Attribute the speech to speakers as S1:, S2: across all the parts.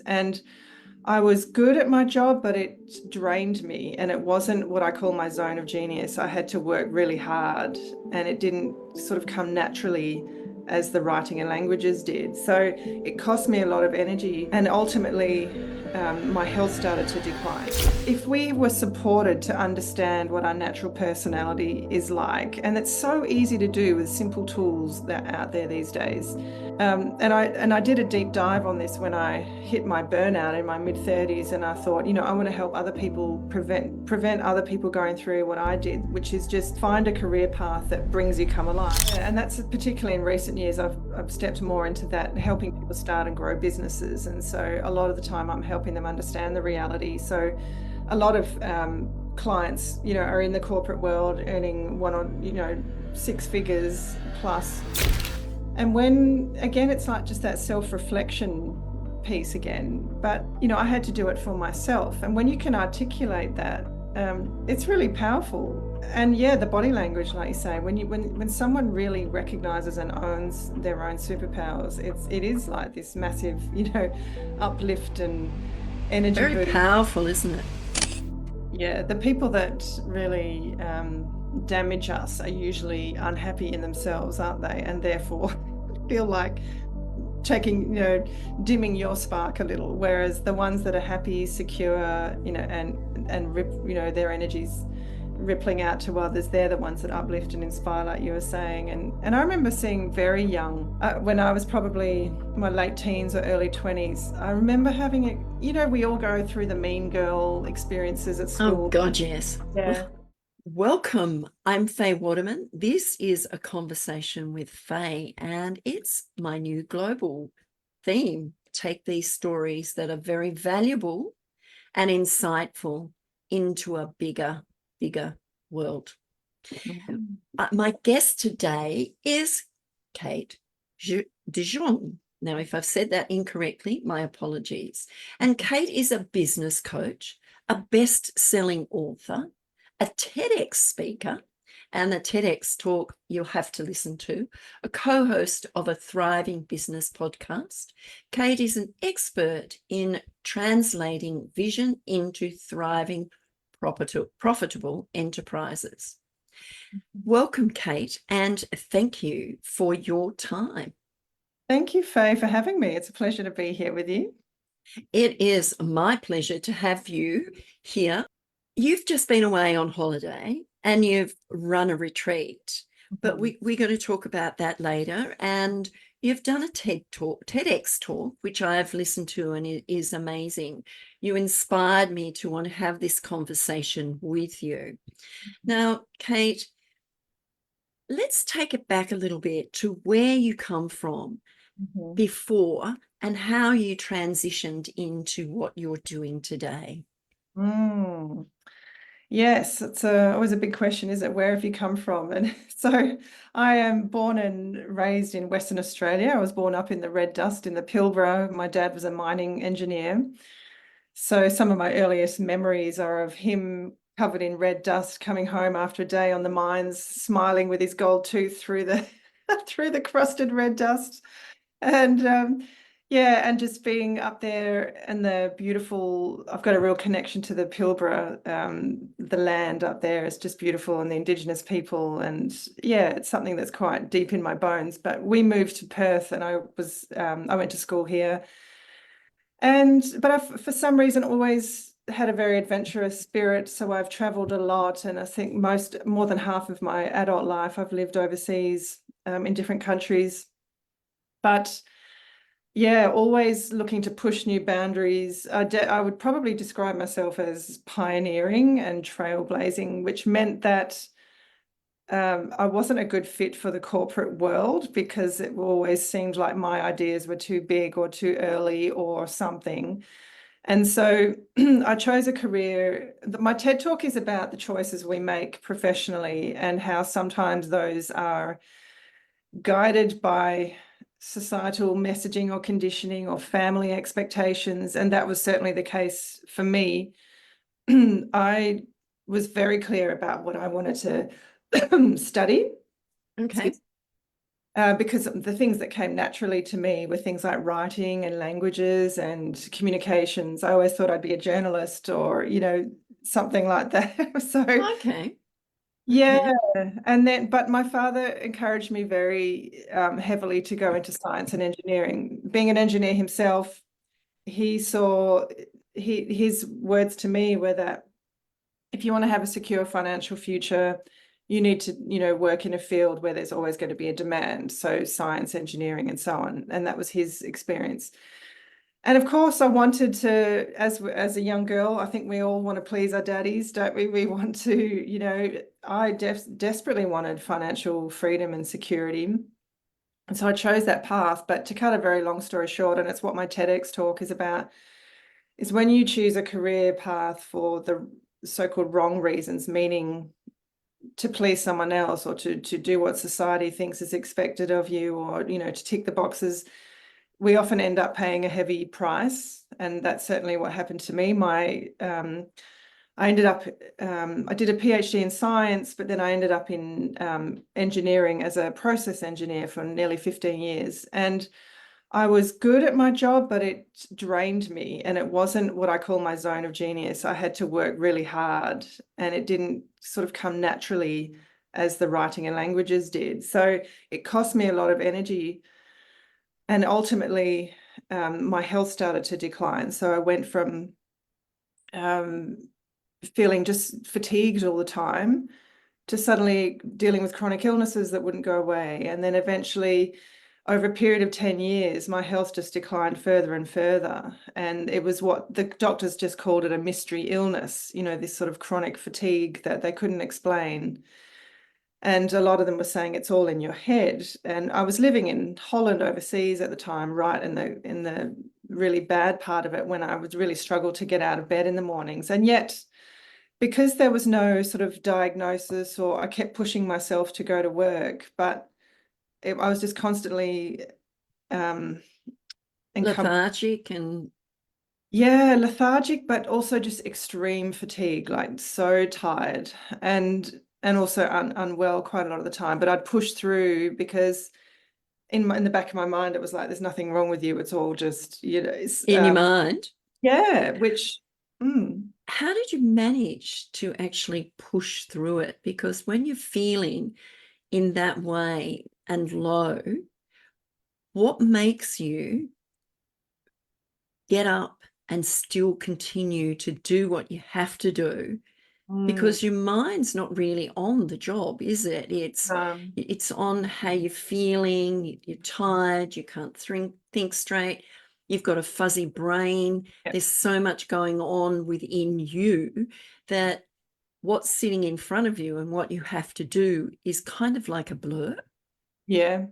S1: And I was good at my job, but it drained me, and it wasn't what I call my zone of genius. I had to work really hard, and it didn't sort of come naturally as the writing and languages did. So it cost me a lot of energy, and ultimately, my health started to decline. If we were supported to understand what our natural personality is like, and it's so easy to do with simple tools that are out there these days. And I did a deep dive on this when I hit my burnout in my mid-30s, and I thought, I want to help other people prevent other people going through what I did, which is just find a career path that brings you come alive. And that's particularly in recent years, I've stepped more into that, helping people start and grow businesses. And so a lot of the time I'm helping them understand the reality. So a lot of clients, are in the corporate world earning one or, six figures plus. And when, again, it's like just that self-reflection piece again. But, I had to do it for myself. And when you can articulate that, it's really powerful. And yeah, the body language, like you say, when someone really recognizes and owns their own superpowers, it is like this massive, uplift and energy.
S2: Very powerful, isn't it?
S1: Yeah, the people that really damage us are usually unhappy in themselves, aren't they? And therefore feel like dimming your spark a little. Whereas the ones that are happy, secure, and their energies rippling out to others, they're the ones that uplift and inspire, like you were saying. And I remember seeing very young, when I was probably my late teens or early 20s, I remember having it, we all go through the mean girl experiences at school.
S2: Oh, God, yes.
S1: Yeah.
S2: Welcome. I'm Faye Waterman. This is a conversation with Faye, and it's my new global theme. Take these stories that are very valuable and insightful into a bigger world. My guest today is Kate De Jong. Now, if I've said that incorrectly, my apologies. And Kate is a business coach, a best-selling author, a TEDx speaker, and a TEDx talk you'll have to listen to, a co-host of a thriving business podcast. Kate is an expert in translating vision into thriving, profitable enterprises. Welcome, Kate, and thank you for your time.
S1: Thank you, Faye, for having me. It's a pleasure to be here with you.
S2: It is my pleasure to have you here. You've just been away on holiday and you've run a retreat, but we're going to talk about that later. And you've done a TEDx talk, which I've listened to, and it is amazing. You inspired me to want to have this conversation with you. Now, Kate, let's take it back a little bit to where you come from before and how you transitioned into what you're doing today.
S1: Yes, it's always a big question, is it? Where have you come from? And so I am born and raised in Western Australia. I was born up in the red dust in the Pilbara. My dad was a mining engineer. So some of my earliest memories are of him covered in red dust, coming home after a day on the mines, smiling with his gold tooth through the through the crusted red dust. And and just being up there and I've got a real connection to the Pilbara. The land up there is just beautiful, and the Indigenous people. And yeah, it's something that's quite deep in my bones. But we moved to Perth, and I went to school here. But I've, for some reason, always had a very adventurous spirit. So I've traveled a lot. And I think more than half of my adult life, I've lived overseas in different countries. But yeah, always looking to push new boundaries. I would probably describe myself as pioneering and trailblazing, which meant that I wasn't a good fit for the corporate world, because it always seemed like my ideas were too big or too early or something. And so I chose a career. My TED Talk is about the choices we make professionally and how sometimes those are guided by societal messaging or conditioning or family expectations. And that was certainly the case for me. I was very clear about what I wanted to study.
S2: Okay.
S1: because the things that came naturally to me were things like writing and languages and communications. I always thought I'd be a journalist or, something like that. So
S2: Okay.
S1: yeah,
S2: Okay.
S1: and then, but my father encouraged me very heavily to go into science and engineering. Being an engineer himself, he saw his words to me were that if you want to have a secure financial future, you need to, work in a field where there's always going to be a demand. So science, engineering, and so on. And that was his experience. And of course, I wanted to, as a young girl, I think we all want to please our daddies, don't we? We want to, I desperately wanted financial freedom and security. And so I chose that path. But to cut a very long story short, and it's what my TEDx talk is about, is when you choose a career path for the so-called wrong reasons, meaning to please someone else or to do what society thinks is expected of you, or, to tick the boxes, we often end up paying a heavy price. And that's certainly what happened to me. I ended up, I did a PhD in science, but then I ended up in engineering as a process engineer for nearly 15 years. And I was good at my job, but it drained me, and it wasn't what I call my zone of genius. I had to work really hard, and it didn't sort of come naturally as the writing and languages did. So it cost me a lot of energy, and ultimately my health started to decline. So I went from feeling just fatigued all the time to suddenly dealing with chronic illnesses that wouldn't go away. And then eventually, over a period of 10 years, my health just declined further and further. And it was what the doctors just called it, a mystery illness, this sort of chronic fatigue that they couldn't explain. And a lot of them were saying it's all in your head. And I was living in Holland overseas at the time, right in the really bad part of it, when I was really struggled to get out of bed in the mornings. And yet, because there was no sort of diagnosis, or I kept pushing myself to go to work, but I was just constantly encumbered.
S2: Lethargic and
S1: Yeah, lethargic, but also just extreme fatigue, like so tired, and also unwell quite a lot of the time. But I'd push through because in the back of my mind, it was like, there's nothing wrong with you. It's all just,
S2: in your mind.
S1: yeah, which,
S2: How did you manage to actually push through it? Because when you're feeling in that way and low, what makes you get up and still continue to do what you have to do?
S1: mm,
S2: Because your mind's not really on the job, is it?
S1: um,
S2: It's on how you're feeling. You're tired, you can't think straight, you've got a fuzzy brain.
S1: yeah,
S2: There's so much going on within you that what's sitting in front of you and what you have to do is kind of like a blur.
S1: yeah.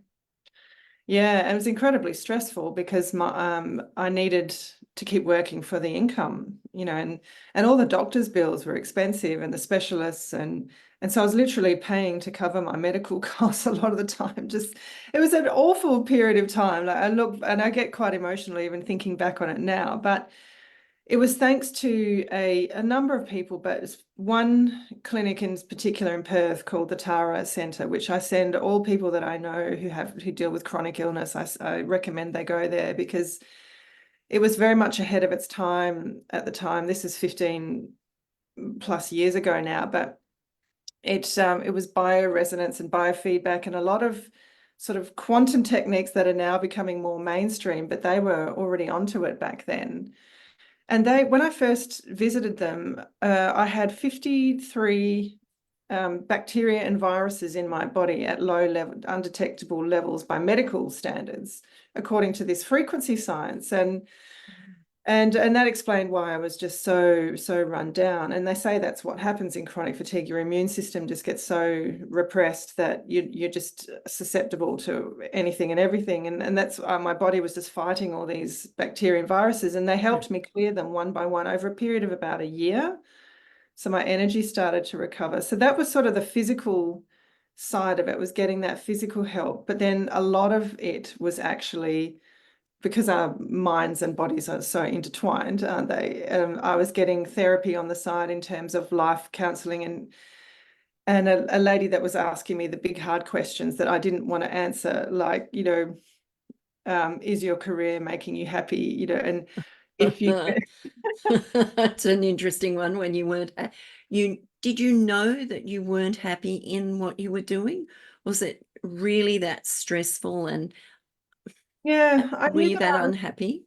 S1: Yeah, and it was incredibly stressful because I needed to keep working for the income, and all the doctor's bills were expensive, and the specialists, and so I was literally paying to cover my medical costs a lot of the time. Just, it was an awful period of time. Like, I look and I get quite emotional even thinking back on it now, but it was thanks to a number of people, but one clinic in particular in Perth called the Tara Centre, which I send all people that I know who deal with chronic illness. I recommend they go there because it was very much ahead of its time at the time. This is 15 plus years ago now, but it was bioresonance and biofeedback and a lot of sort of quantum techniques that are now becoming more mainstream, but they were already onto it back then. And when I first visited them, I had 53 bacteria and viruses in my body at low level, undetectable levels by medical standards, according to this frequency science. And that explained why I was just so run down. And they say that's what happens in chronic fatigue. Your immune system just gets so repressed that you're just susceptible to anything and everything. And that's my body was just fighting all these bacteria and viruses, and they helped me clear them one by one over a period of about a year. So my energy started to recover. So that was sort of the physical side of it, was getting that physical help. But then a lot of it was actually because our minds and bodies are so intertwined, aren't they? I was getting therapy on the side in terms of life counseling and a lady that was asking me the big hard questions that I didn't want to answer, like, is your career making you happy? And if you
S2: It's an interesting one. When you weren't, did you know that you weren't happy in what you were doing? Was it really that stressful, and
S1: yeah, I
S2: were
S1: knew
S2: you
S1: that
S2: that unhappy?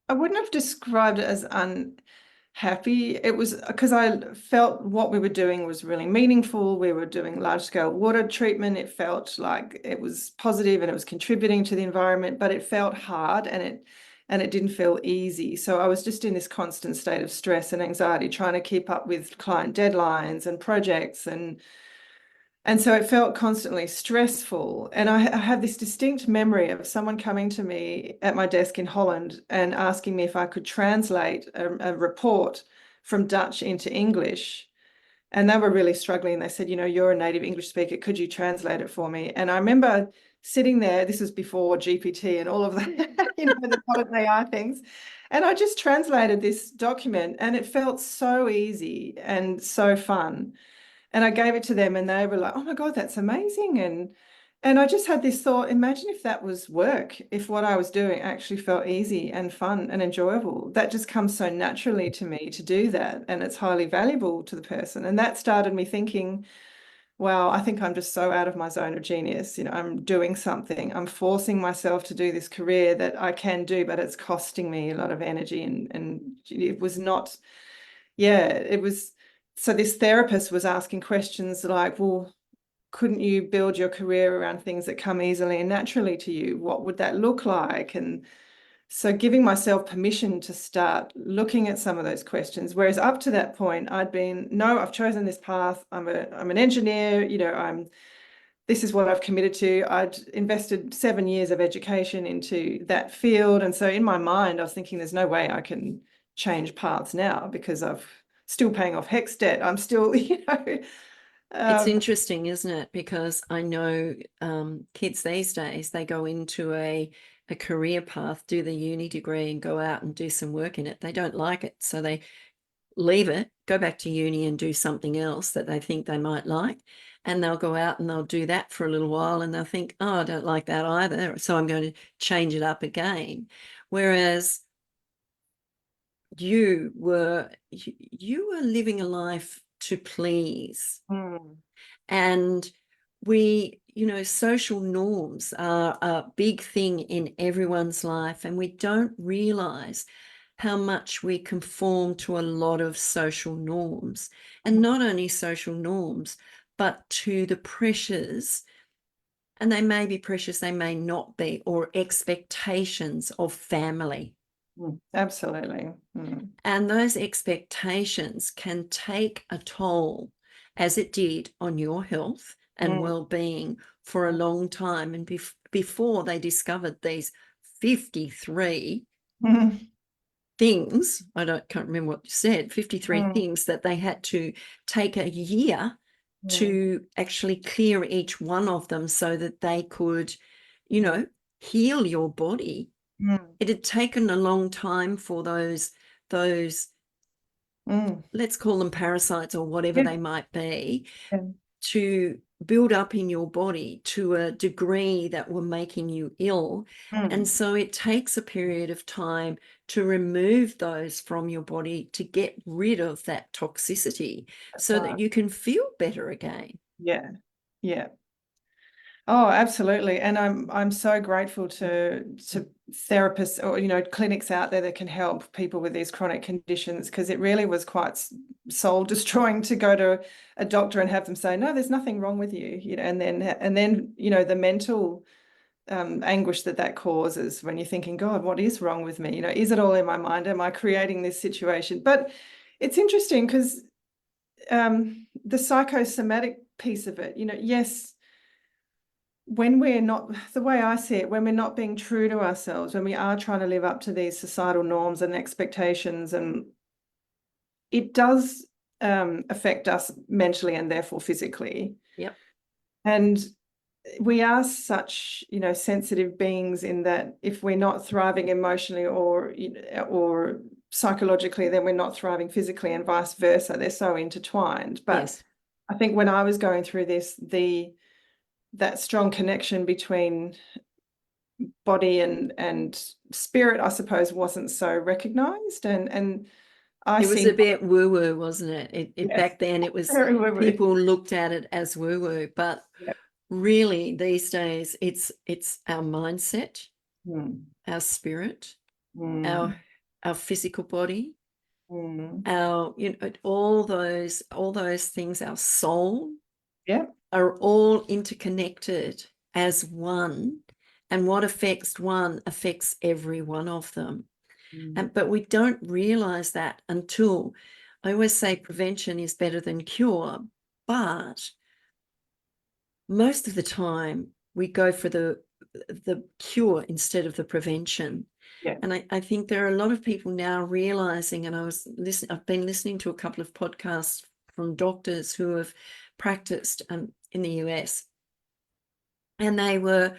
S1: I wouldn't have described it as unhappy. It was because I felt what we were doing was really meaningful. We were doing large scale water treatment. It felt like it was positive and it was contributing to the environment, but it felt hard and it didn't feel easy. So I was just in this constant state of stress and anxiety, trying to keep up with client deadlines and projects, and so it felt constantly stressful. And I have this distinct memory of someone coming to me at my desk in Holland and asking me if I could translate a report from Dutch into English. And they were really struggling. They said, you're a native English speaker. Could you translate it for me? And I remember sitting there, this was before GPT and all of that, the modern AI things. And I just translated this document and it felt so easy and so fun. And I gave it to them and they were like, oh my God, that's amazing. And I just had this thought, imagine if that was work, if what I was doing actually felt easy and fun and enjoyable. That just comes so naturally to me to do that. And it's highly valuable to the person. And that started me thinking, wow, I think I'm just so out of my zone of genius. I'm doing something. I'm forcing myself to do this career that I can do, but it's costing me a lot of energy. And it was not, yeah, it was. So this therapist was asking questions like, well, couldn't you build your career around things that come easily and naturally to you? What would that look like? And so giving myself permission to start looking at some of those questions, whereas up to that point, I'd been, no, I've chosen this path. I'm an engineer, this is what I've committed to. I'd invested 7 years of education into that field. And so in my mind, I was thinking there's no way I can change paths now because I've still paying off HEX debt. I'm still,
S2: It's interesting, isn't it? Because I know kids these days, they go into a career path, do the uni degree and go out and do some work in it. They don't like it. So they leave it, go back to uni and do something else that they think they might like. And they'll go out and they'll do that for a little while and they'll think, oh, I don't like that either. So I'm going to change it up again. Whereas you were living a life to please. And social norms are a big thing in everyone's life, and we don't realize how much we conform to a lot of social norms, and not only social norms, but to the pressures, and they may be pressures, they may not be, or expectations of family.
S1: Absolutely.
S2: And those expectations can take a toll, as it did on your health and well-being for a long time. And before they discovered these 53 things, can't remember what you said, 53 things that they had to take a year to actually clear each one of them so that they could, heal your body. It had taken a long time for those let's call them parasites or whatever they might be, to build up in your body to a degree that were making you ill. And so it takes a period of time to remove those from your body, to get rid of that toxicity so that you can feel better again.
S1: Yeah. Yeah. Oh, absolutely. And I'm so grateful to therapists or clinics out there that can help people with these chronic conditions, because it really was quite soul destroying to go to a doctor and have them say, no, there's nothing wrong with you, and then the mental anguish that causes when you're thinking, God, what is wrong with me? Is it all in my mind? Am I creating this situation? But it's interesting because the psychosomatic piece of it, yes, when we're not, the way I see it, when we're not being true to ourselves, when we are trying to live up to these societal norms and expectations, and it does affect us mentally and therefore physically.
S2: Yep.
S1: And we are such, sensitive beings in that if we're not thriving emotionally or psychologically, then we're not thriving physically, and vice versa. They're so intertwined. But
S2: yes.
S1: I think when I was going through this, that strong connection between body and spirit, I suppose, wasn't so recognized. And I
S2: It was a
S1: see,
S2: bit woo-woo, wasn't it?
S1: yes,
S2: Back then it was,
S1: very woo-woo.
S2: people looked at it as woo-woo, but
S1: Yep.
S2: really these days it's our mindset,
S1: Mm,
S2: our spirit,
S1: mm,
S2: our physical body,
S1: mm.
S2: our, all those things, our soul,
S1: Yeah.
S2: are all interconnected as one, and what affects one affects every one of them.
S1: Mm.
S2: But we don't realize that until, I always say prevention is better than cure, but most of the time we go for the cure instead of the prevention.
S1: Yeah.
S2: And I think there are a lot of people now realizing, and I've been listening to a couple of podcasts from doctors who have practiced in the US, and they were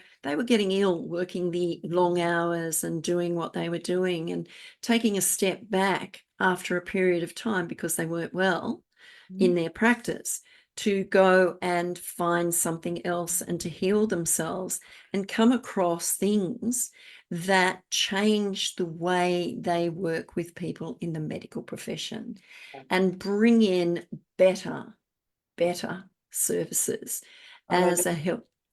S2: getting ill, working the long hours and doing what they were doing, and taking a step back after a period of time because they weren't well in their practice, to go and find something else and to heal themselves, and come across things that change the way they work with people in the medical profession and bring in better services
S1: I know.
S2: as a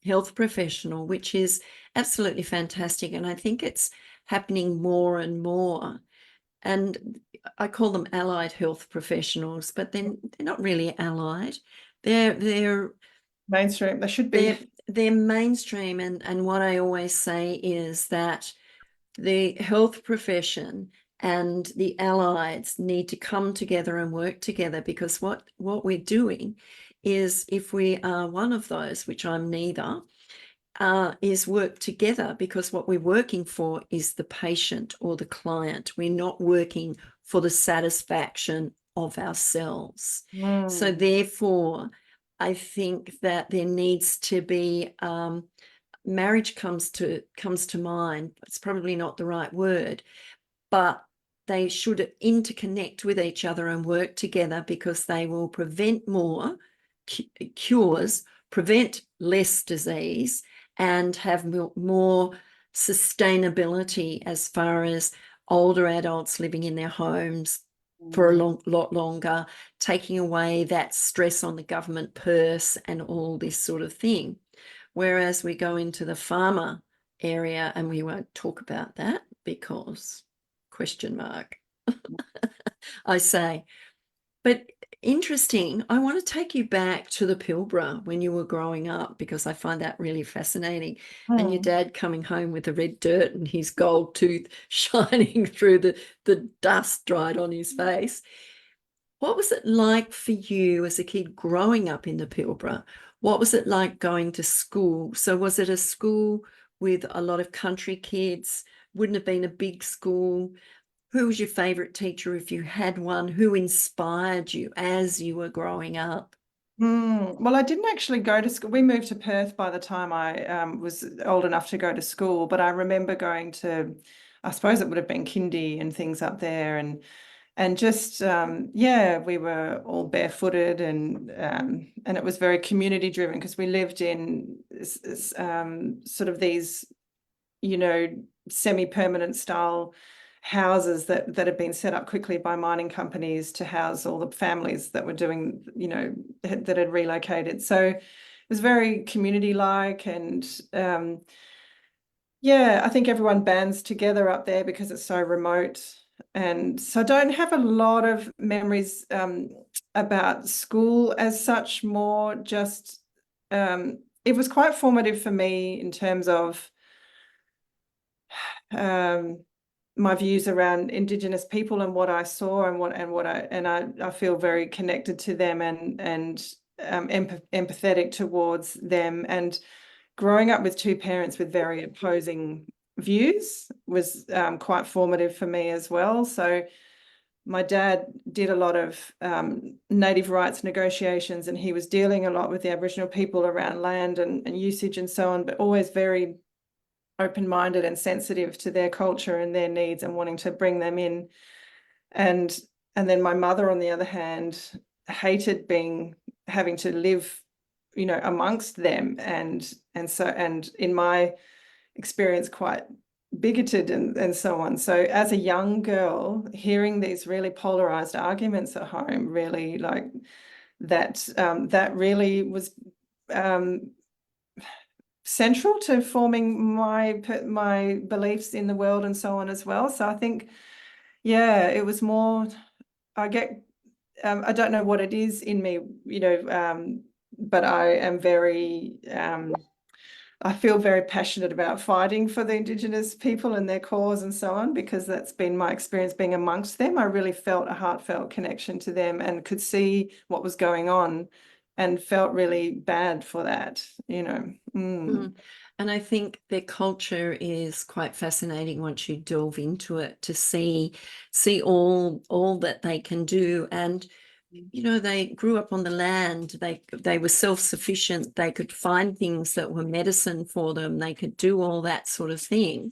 S2: health professional, which is absolutely fantastic. And I think it's happening more and more. And I call them allied health professionals, but then they're not really allied. They're
S1: Mainstream. They should
S2: they're
S1: be.
S2: they're mainstream. And what I always say is that the health profession and the allies need to come together and work together, because what we're doing is, if we are one of those, which I'm neither, is work together, because what we're working for is the patient or the client. We're not working for the satisfaction of ourselves. So
S1: Mm.
S2: therefore, I think that there needs to be, marriage comes to mind. It's probably not the right word, but they should interconnect with each other and work together, because they will prevent more cures, prevent less disease, and have more sustainability as far as older adults living in their homes for a lot longer, taking away that stress on the government purse and all this sort of thing. Whereas we go into the pharma area, and we won't talk about that because question mark, I say. But interesting, I want to take you back to the Pilbara when you were growing up, because I find that really fascinating. And your
S1: Mm.
S2: dad coming home with the red dirt and his gold tooth shining through the dust dried on his face. What was it like for you as a kid growing up in the Pilbara? What was it like going to school? So was it a school with a lot of country kids? Wouldn't have been a big school. Who was your favorite teacher if you had one? Who inspired you as you were growing up?
S1: Well, I didn't actually go to school. We moved to Perth by the time I was old enough to go to school, but I remember going to, I suppose it would have been kindy and things up there, and just yeah, we were all barefooted, and it was very community driven, because we lived in sort of these, you know, semi-permanent style houses that had been set up quickly by mining companies to house all the families that were doing, you know, that had relocated. So it was very community-like, and yeah, I think everyone bands together up there because it's so remote. And so I don't have a lot of memories about school as such, more just it was quite formative for me in terms of um, my views around Indigenous people and what I saw, and I feel very connected to them, and empathetic towards them. And growing up with two parents with very opposing views was quite formative for me as well. So my dad did a lot of native rights negotiations, and he was dealing a lot with the Aboriginal people around land and usage and so on, but always very open-minded and sensitive to their culture and their needs, and wanting to bring them in. And then my mother, on the other hand, hated having to live, you know, amongst them, and in my experience, quite bigoted and so on. So as a young girl, hearing these really polarized arguments at home, really like that, that really was central to forming my beliefs in the world and so on as well. So I think, yeah, it was more, I get, I don't know what it is in me, you know, but I am very, I feel very passionate about fighting for the Indigenous people and their cause and so on, because that's been my experience being amongst them. I really felt a heartfelt connection to them and could see what was going on and felt really bad for that, you know.
S2: And I think their culture is quite fascinating once you delve into it, to see all that they can do. And you know, they grew up on the land, they were self-sufficient, they could find things that were medicine for them, they could do all that sort of thing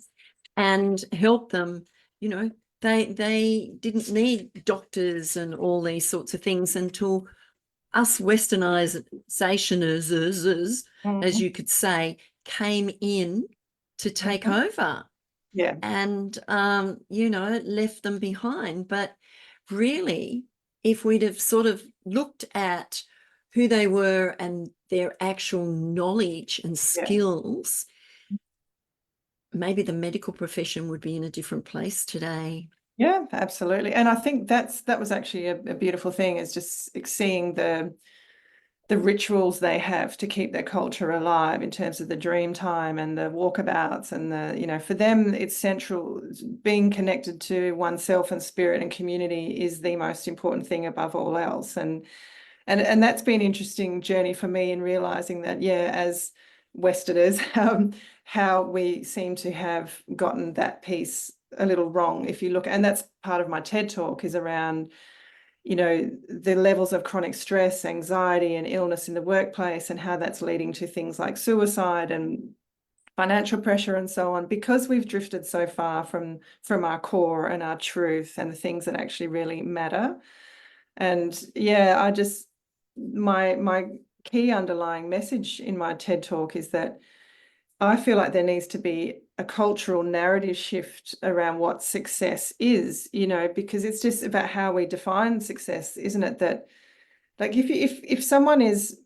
S2: and help them. You know, they didn't need doctors and all these sorts of things until us westernizationers, as you could say, came in to take over.
S1: Yeah.
S2: And you know, left them behind. But really, if we'd have sort of looked at who they were and their actual knowledge and skills, maybe the medical profession would be in a different place today.
S1: Yeah, absolutely. And I think that was actually a beautiful thing, is just seeing the rituals they have to keep their culture alive in terms of the dream time and the walkabouts and the, you know, for them it's central. Being connected to oneself and spirit and community is the most important thing above all else. And that's been an interesting journey for me in realizing that, yeah, as Westerners, how we seem to have gotten that piece a little wrong. If you look, and that's part of my TED talk, is around, you know, the levels of chronic stress, anxiety, and illness in the workplace, and how that's leading to things like suicide and financial pressure and so on, because we've drifted so far from our core and our truth and the things that actually really matter. And yeah, I just, my key underlying message in my TED talk is that I feel like there needs to be a cultural narrative shift around what success is, you know, because it's just about how we define success, isn't it? That, like, if someone is,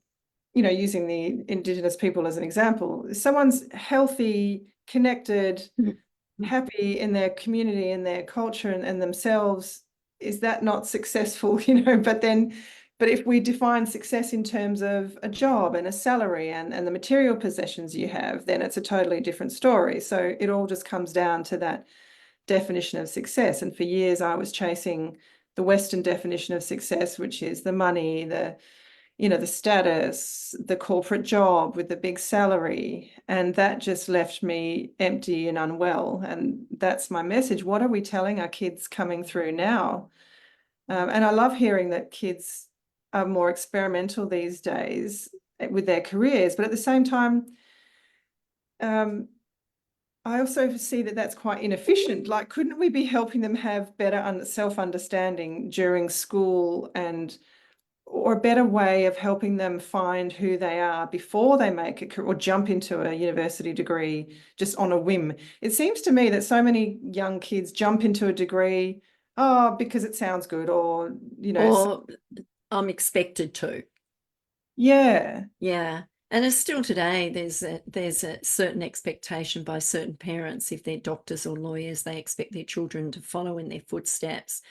S1: you know, using the Indigenous people as an example, if someone's healthy, connected, happy in their community and their culture and themselves, is that not successful? You know, but if we define success in terms of a job and a salary and the material possessions you have, then it's a totally different story. So it all just comes down to that definition of success. And for years I was chasing the Western definition of success, which is the money, the, you know, the status, the corporate job with the big salary. And that just left me empty and unwell. And that's my message. What are we telling our kids coming through now? And I love hearing that kids are more experimental these days with their careers, but at the same time, I also see that that's quite inefficient. Like, couldn't we be helping them have better self-understanding during school, and or a better way of helping them find who they are before they make a career or jump into a university degree just on a whim? It seems to me that so many young kids jump into a degree, oh, because it sounds good, or, you know,
S2: Or I'm expected to.
S1: yeah.
S2: Yeah. And it's still today, there's a certain expectation by certain parents. If they're doctors or lawyers, they expect their children to follow in their footsteps.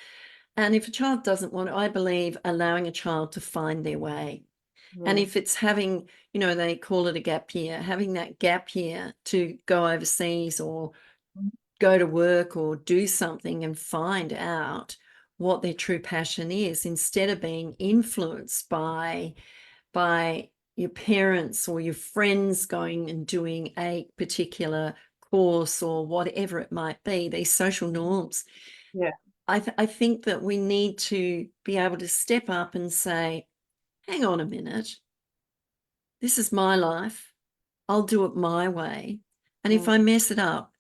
S2: And if a child doesn't want, I believe allowing a child to find their way. And if it's having, you know, they call it a gap year, having that gap year to go overseas or go to work or do something and find out what their true passion is, instead of being influenced by your parents or your friends going and doing a particular course or whatever it might be, these social norms.
S1: Yeah.
S2: I think that we need to be able to step up and say, hang on a minute, this is my life. I'll do it my way. And if I mess it up,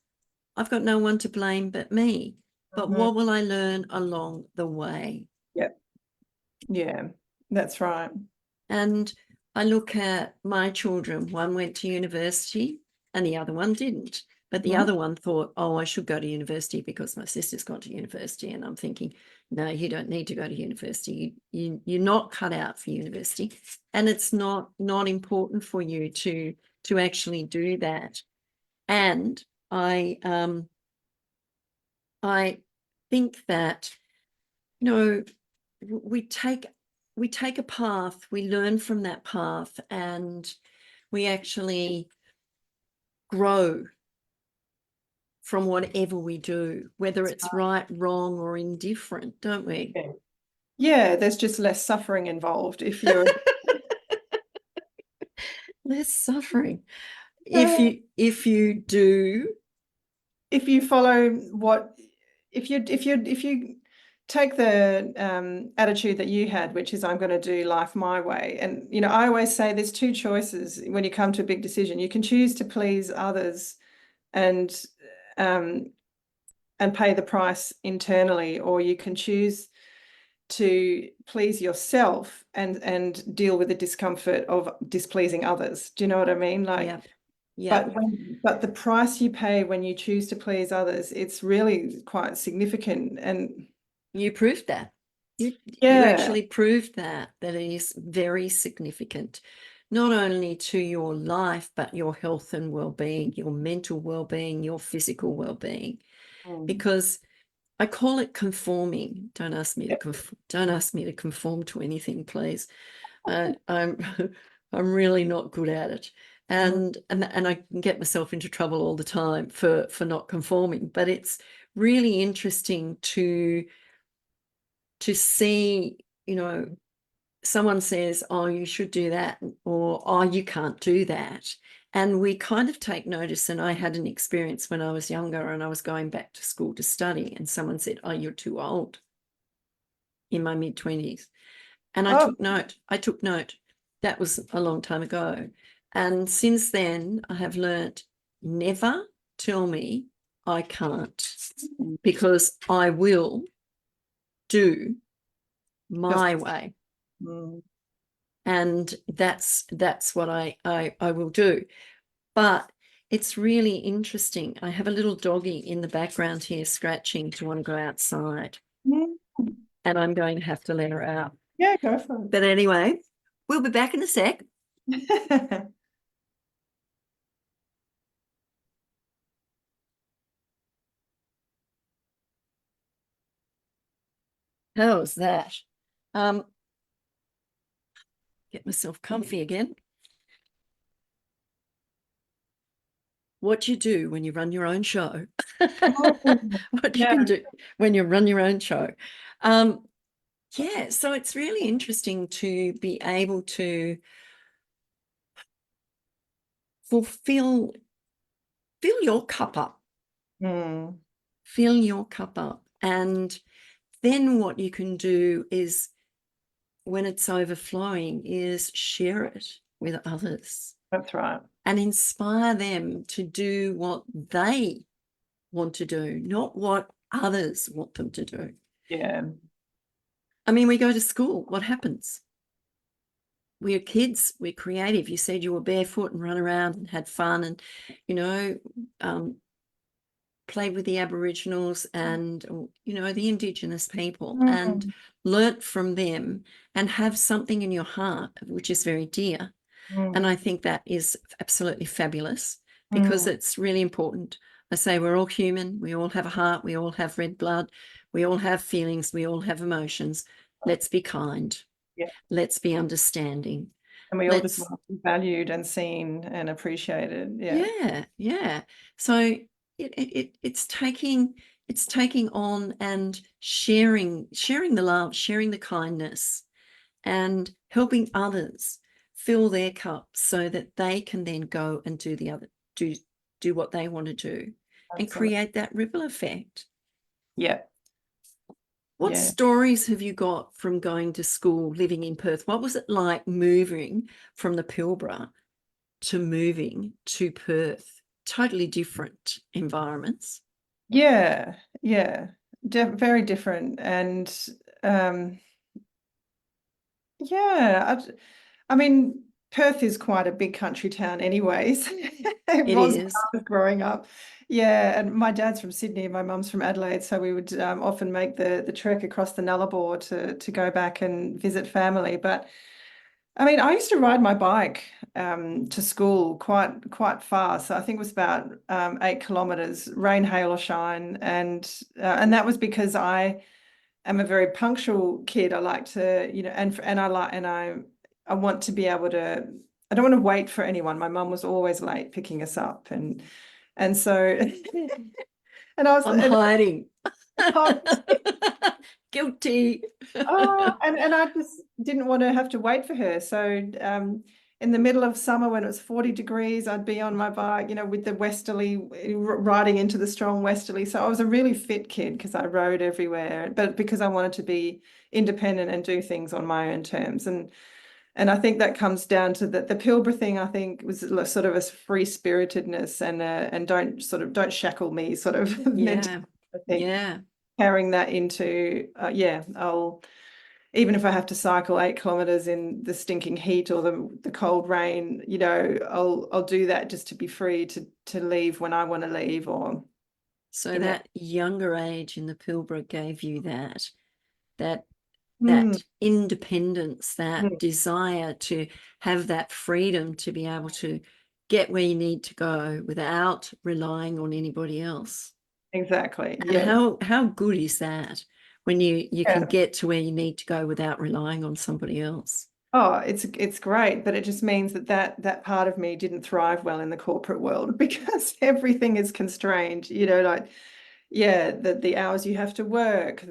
S2: I've got no one to blame but me. But what will I learn along the way?
S1: Yeah. Yeah. That's right.
S2: And I look at my children, one went to university and the other one didn't. But the other one thought, oh, I should go to university because my sister's gone to university. And I'm thinking, no, you don't need to go to university. You're not cut out for university. And it's not important for you to actually do that. And I think that, we take a path, we learn from that path, and we actually grow from whatever we do, whether it's right, wrong, or indifferent, don't we?
S1: Yeah, there's just less suffering involved if you're
S2: Less suffering. If you do,
S1: if you follow what if you take the attitude that you had, which is I'm going to do life my way. And I always say there's two choices when you come to a big decision. You can choose to please others and pay the price internally, or you can choose to please yourself and deal with the discomfort of displeasing others. Do you know what I mean? Like,
S2: yeah,
S1: but the price you pay when you choose to please others, it's really quite significant. And
S2: you proved that. You
S1: yeah,
S2: actually proved that it is very significant, not only to your life, but your health and well-being, your mental well-being, your physical well-being. Because I call it conforming. Don't ask me to conform to anything, please. I'm I'm really not good at it. And I can get myself into trouble all the time for not conforming. But it's really interesting to see, someone says, oh, you should do that, or oh, you can't do that. And we kind of take notice. And I had an experience when I was younger and I was going back to school to study, and someone said, oh, you're too old, in my mid-20s. And I took note. That was a long time ago. And since then, I have learnt, never tell me I can't, because I will do my way. And that's what I will do. But it's really interesting. I have a little doggy in the background here scratching to want to go outside. And I'm going to have to let her out.
S1: Yeah, go for it.
S2: But anyway, we'll be back in a sec. How's that? Get myself comfy again. What you do when you run your own show. What you can do when you run your own show. Yeah, so it's really interesting to be able to fill your cup up. Fill your cup up. And then what you can do is, when it's overflowing, is share it with others.
S1: That's right.
S2: And inspire them to do what they want to do, not what others want them to do.
S1: Yeah.
S2: I mean, we go to school. What happens? We're kids. We're creative. You said you were barefoot and run around and had fun and, played with the Aboriginals and, the Indigenous people, and learnt from them and have something in your heart, which is very dear. And I think that is absolutely fabulous, because it's really important. I say we're all human. We all have a heart. We all have red blood. We all have feelings. We all have emotions. Let's be kind.
S1: Yeah.
S2: Let's be understanding.
S1: And we all just want to be valued and seen and appreciated. Yeah.
S2: Yeah. So it's taking on and sharing the love, sharing the kindness, and helping others fill their cups so that they can then go and do what they want to do. Absolutely. And create that ripple effect.
S1: Yeah.
S2: What stories have you got from going to school, living in Perth? What was it like moving from the Pilbara to moving to Perth? Totally different environments.
S1: Yeah. Very different. And Yeah, I mean, Perth is quite a big country town anyways. It
S2: It
S1: was when
S2: is.
S1: I was growing up. Yeah, and my dad's from Sydney, my mum's from Adelaide, so we would often make the trek across the Nullarbor to go back and visit family. But I mean, I used to ride my bike to school quite far. So I think it was about 8 kilometers, rain, hail, or shine, and that was because I'm a very punctual kid. I like to, I want to be able to. I don't want to wait for anyone. My mum was always late picking us up, and so and I was
S2: I'm hiding.
S1: oh,
S2: Guilty.
S1: and I just didn't want to have to wait for her. So in the middle of summer when it was 40 degrees, I'd be on my bike, with the westerly, riding into the strong westerly. So I was a really fit kid because I rode everywhere, but because I wanted to be independent and do things on my own terms. And I think that comes down to the Pilbara thing. I think was sort of a free spiritedness and don't shackle me sort of mentality.
S2: Yeah.
S1: I think
S2: Yeah.
S1: carrying that into I'll even if I have to cycle 8 kilometers in the stinking heat or the cold rain, I'll do that just to be free to leave when I want to leave or
S2: So
S1: in that.
S2: that younger age in the Pilbara gave you that
S1: Mm,
S2: that independence, that
S1: mm,
S2: desire to have that freedom to be able to get where you need to go without relying on anybody else.
S1: exactly.
S2: And
S1: Yeah.
S2: how good is that when you can
S1: Yeah.
S2: get to where you need to go without relying on somebody else?
S1: Oh, it's great, but it just means that part of me didn't thrive well in the corporate world because everything is constrained, like yeah, the hours you have to work,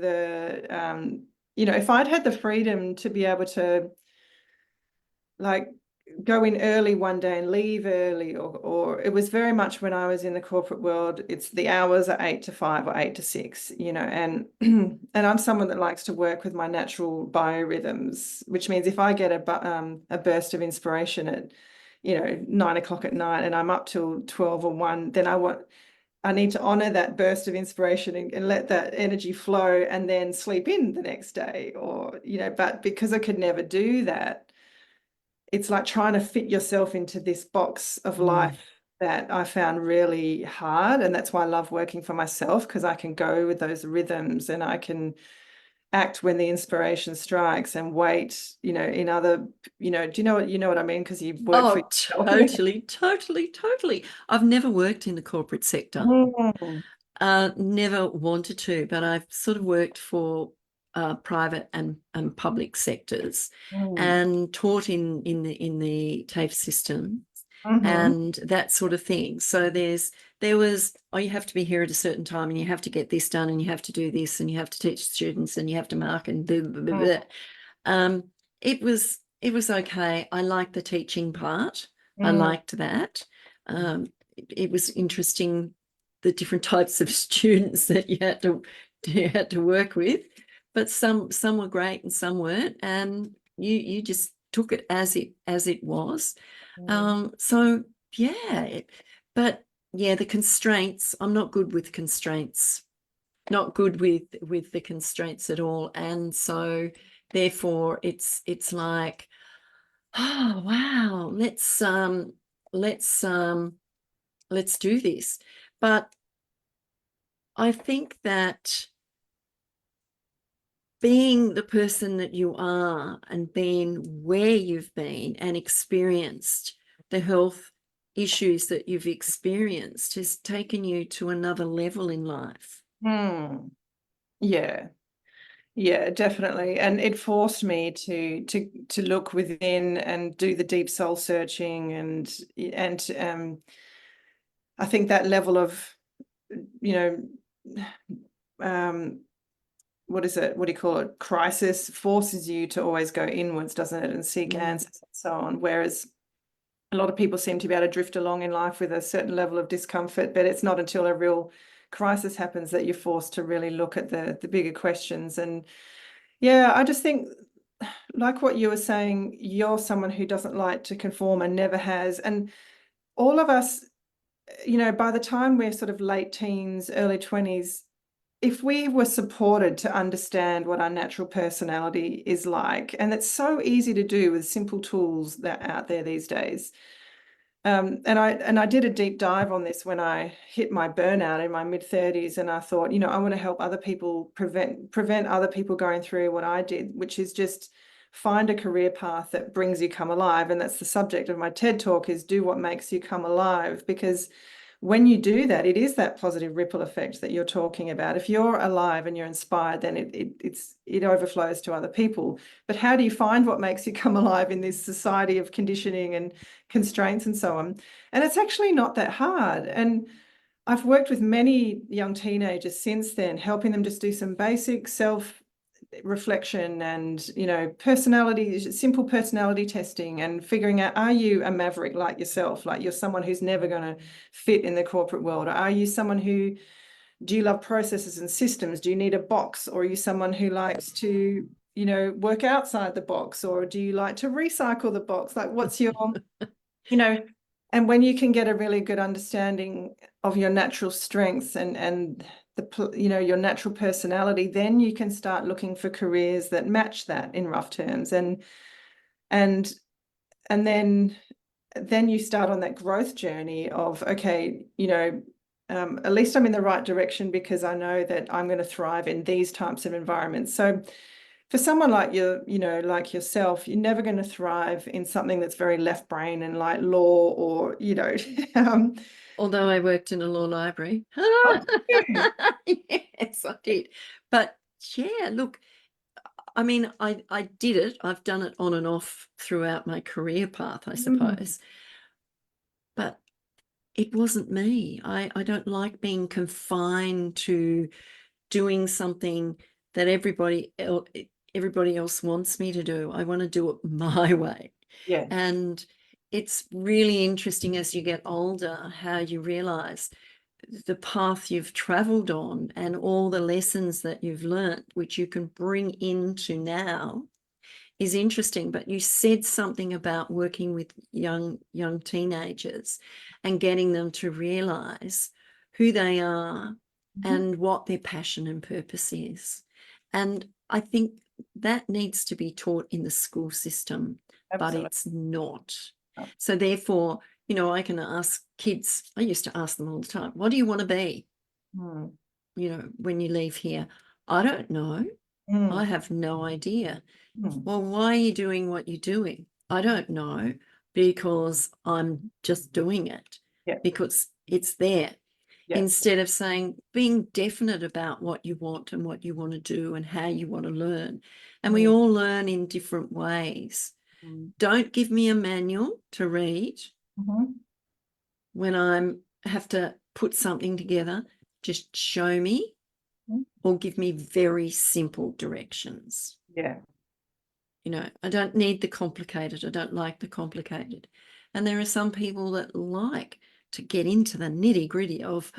S1: if I'd had the freedom to be able to like go in early one day and leave early or it was very much when I was in the corporate world, it's the hours are 8 to 5 or 8 to 6, and and I'm someone that likes to work with my natural biorhythms, which means if I get a burst of inspiration at 9 o'clock at night and I'm up till 12 or 1, then I need to honor that burst of inspiration and let that energy flow and then sleep in the next day or but because I could never do that, it's like trying to fit yourself into this box of
S2: Mm.
S1: life that I found really hard. And that's why I love working for myself because I can go with those rhythms and I can act when the inspiration strikes and wait, in other, do you know what I mean? Because you work for
S2: Oh,
S1: yourself.
S2: totally, totally, totally. I've never worked in the corporate sector.
S1: Mm,
S2: Never wanted to, but I've sort of worked for private and public sectors
S1: mm,
S2: and taught in the TAFE system
S1: mhm,
S2: and that sort of thing. So there was, oh, you have to be here at a certain time and you have to get this done and you have to do this and you have to teach students and you have to mark and blah, blah, blah, blah.
S1: mm,
S2: Um, it was okay. I liked the teaching part. I
S1: mm,
S2: liked that. It was interesting the different types of students that you had to work with, but some were great and some weren't, and you just took it as it was.
S1: mm,
S2: So yeah, but yeah, the constraints. I'm not good with constraints. Not good with the constraints at all, and so therefore it's like, oh wow, let's let's do this. But I think that being the person that you are and being where you've been and experienced the health issues that you've experienced has taken you to another level in life.
S1: mm. Yeah. Yeah, definitely. And it forced me to look within and do the deep soul searching and I think that level of, you know, what is it? What do you call it? Crisis forces you to always go inwards, doesn't it? And seek
S2: Mm.
S1: answers and so on. Whereas a lot of people seem to be able to drift along in life with a certain level of discomfort, but it's not until a real crisis happens that you're forced to really look at the bigger questions. And yeah, I just think like what you were saying, you're someone who doesn't like to conform and never has. And all of us, by the time we're sort of late teens, early 20s, if we were supported to understand what our natural personality is like, and it's so easy to do with simple tools that are out there these days. And I did a deep dive on this when I hit my burnout in my mid-30s, and I thought, I want to help other people prevent other people going through what I did, which is just find a career path that brings you come alive. And that's the subject of my TED talk, is do what makes you come alive, because when you do that, it is that positive ripple effect that you're talking about. If you're alive and you're inspired, then it overflows to other people. But how do you find what makes you come alive in this society of conditioning and constraints and so on? And it's actually not that hard. And I've worked with many young teenagers since then, helping them just do some basic self reflection and simple personality testing, and figuring out, are you a maverick like yourself, like you're someone who's never going to fit in the corporate world, or are you someone who, do you love processes and systems, do you need a box, or are you someone who likes to work outside the box, or do you like to recycle the box, like what's your you know and when you can get a really good understanding of your natural strengths and your natural personality, then you can start looking for careers that match that in rough terms, and and then you start on that growth journey of, okay, at least I'm in the right direction, because I know that I'm going to thrive in these types of environments. So for someone like like yourself, you're never going to thrive in something that's very left brain and like law, or um,
S2: Although I worked in a law library. Yes, I did. But yeah, look, I mean, I did it. I've done it on and off throughout my career path, I suppose. But it wasn't me. I don't like being confined to doing something that everybody else wants me to do. I want to do it my way.
S1: Yeah.
S2: And it's really interesting as you get older how you realize the path you've traveled on and all the lessons that you've learned, which you can bring into now, is interesting. But you said something about working with young teenagers and getting them to realize who they are and what their passion and purpose is. And I think that needs to be taught in the school system,
S1: Absolutely.
S2: but it's not.
S1: Oh.
S2: So therefore, I can ask kids, I used to ask them all the time, what do you want to be? When you leave here? I don't know. I have no idea. Well, why are you doing what you're doing? I don't know, because I'm just doing it.
S1: Yeah.
S2: Because it's there.
S1: Yeah.
S2: Instead of being definite about what you want and what you want to do and how you want to learn. And we all learn in different ways. Don't give me a manual to read when I have to put something together. Just show me, or give me very simple directions.
S1: Yeah.
S2: I don't need the complicated. I don't like the complicated. And there are some people that like to get into the nitty-gritty of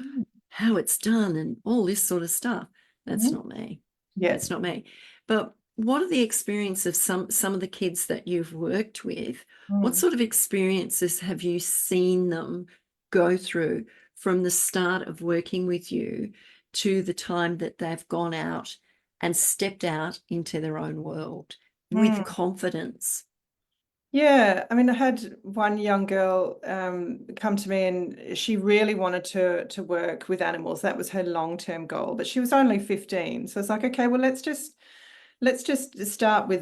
S2: how it's done and all this sort of stuff. That's not me.
S1: Yeah.
S2: It's not me. But what are the experiences of some of the kids that you've worked with? What sort of experiences have you seen them go through from the start of working with you to the time that they've gone out and stepped out into their own world with confidence?
S1: Yeah, I mean, I had one young girl come to me, and she really wanted to work with animals. That was her long-term goal, but she was only 15. So it's like, okay, well, let's just start with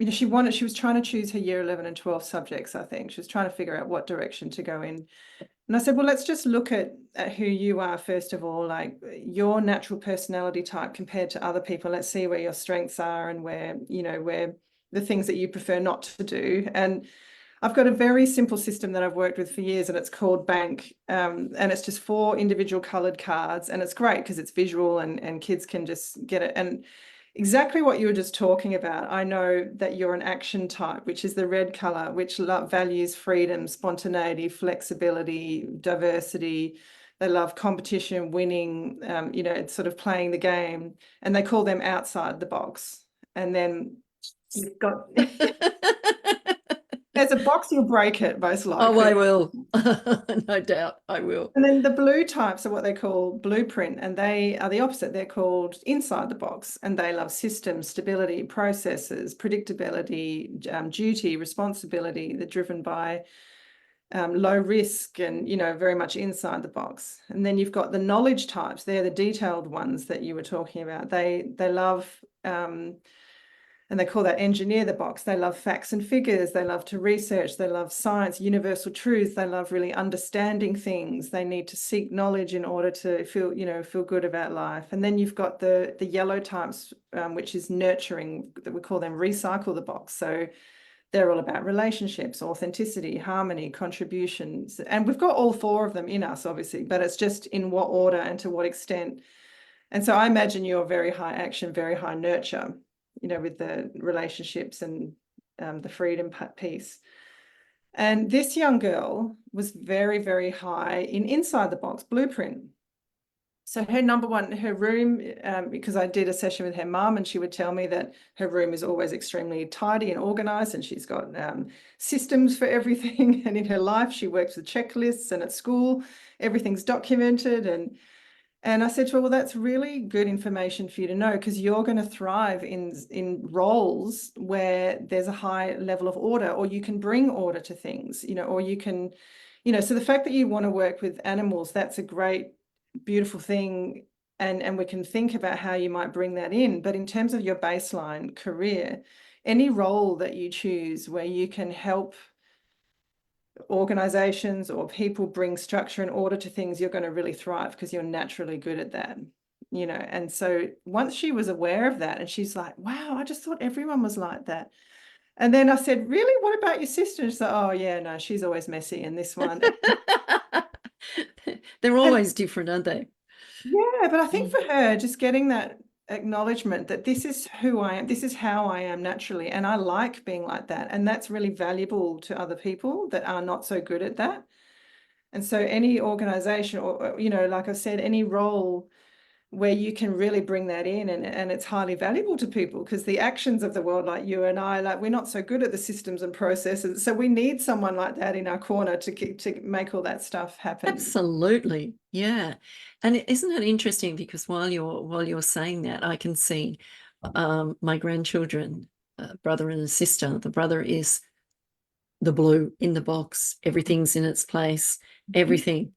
S1: she was trying to choose her year 11 and 12 subjects, I think. She was trying to figure out what direction to go in. And I said, well, let's just look at who you are, first of all, like your natural personality type compared to other people. Let's see where your strengths are and where the things that you prefer not to do. And I've got a very simple system that I've worked with for years, and it's called Bank. And it's just 4 individual colored cards. And it's great because it's visual, and kids can just get it. And exactly what you were just talking about. I know that you're an action type, which is the red color, which values freedom, spontaneity, flexibility, diversity. They love competition, winning, it's sort of playing the game, and they call them outside the box. And then you've got There's a box, you'll break it most
S2: Oh, I
S1: likely.
S2: will. No doubt I will.
S1: And then the blue types are what they call blueprint, and they are the opposite. They're called inside the box, and they love systems, stability, processes, predictability, duty, responsibility. They're driven by low risk and, very much inside the box. And then you've got the knowledge types. They're the detailed ones that you were talking about. They love and they call that engineer the box. They love facts and figures. They love to research. They love science, universal truth. They love really understanding things. They need to seek knowledge in order to feel good about life. And then you've got the yellow types, which is nurturing, that we call them recycle the box. So they're all about relationships, authenticity, harmony, contributions. And we've got all four of them in us, obviously, but it's just in what order and to what extent. And so I imagine you're very high action, very high nurture, with the relationships and the freedom piece. And this young girl was very, very high in inside the box blueprint. So her number one, her room, because I did a session with her mum, and she would tell me that her room is always extremely tidy and organized, and she's got systems for everything. And in her life, she works with checklists, and at school, everything's documented. And I said to her, well, that's really good information for you to know, because you're going to thrive in roles where there's a high level of order, or you can bring order to things, or you can, so the fact that you want to work with animals, that's a great, beautiful thing. And we can think about how you might bring that in. But in terms of your baseline career, any role that you choose where you can help organizations or people bring structure and order to things, you're going to really thrive, because you're naturally good at that. And so once she was aware of that, and she's like, wow, I just thought everyone was like that. And then I said, really, what about your sister? She's like, oh yeah, no, she's always messy, and this one.
S2: They're
S1: And
S2: always different, aren't they?
S1: yeah, but I think for her, just getting that acknowledgement that this is who I am, this is how I am naturally, and I like being like that. And that's really valuable to other people that are not so good at that. And so any organization, or, like I said, any role where you can really bring that in, and it's highly valuable to people, because the actions of the world, like you and I, like, we're not so good at the systems and processes. So we need someone like that in our corner to make all that stuff happen.
S2: Absolutely. Yeah. And isn't it interesting, because while you're saying that, I can see my grandchildren, brother and a sister. The brother is the blue in the box. Everything's in its place. Everything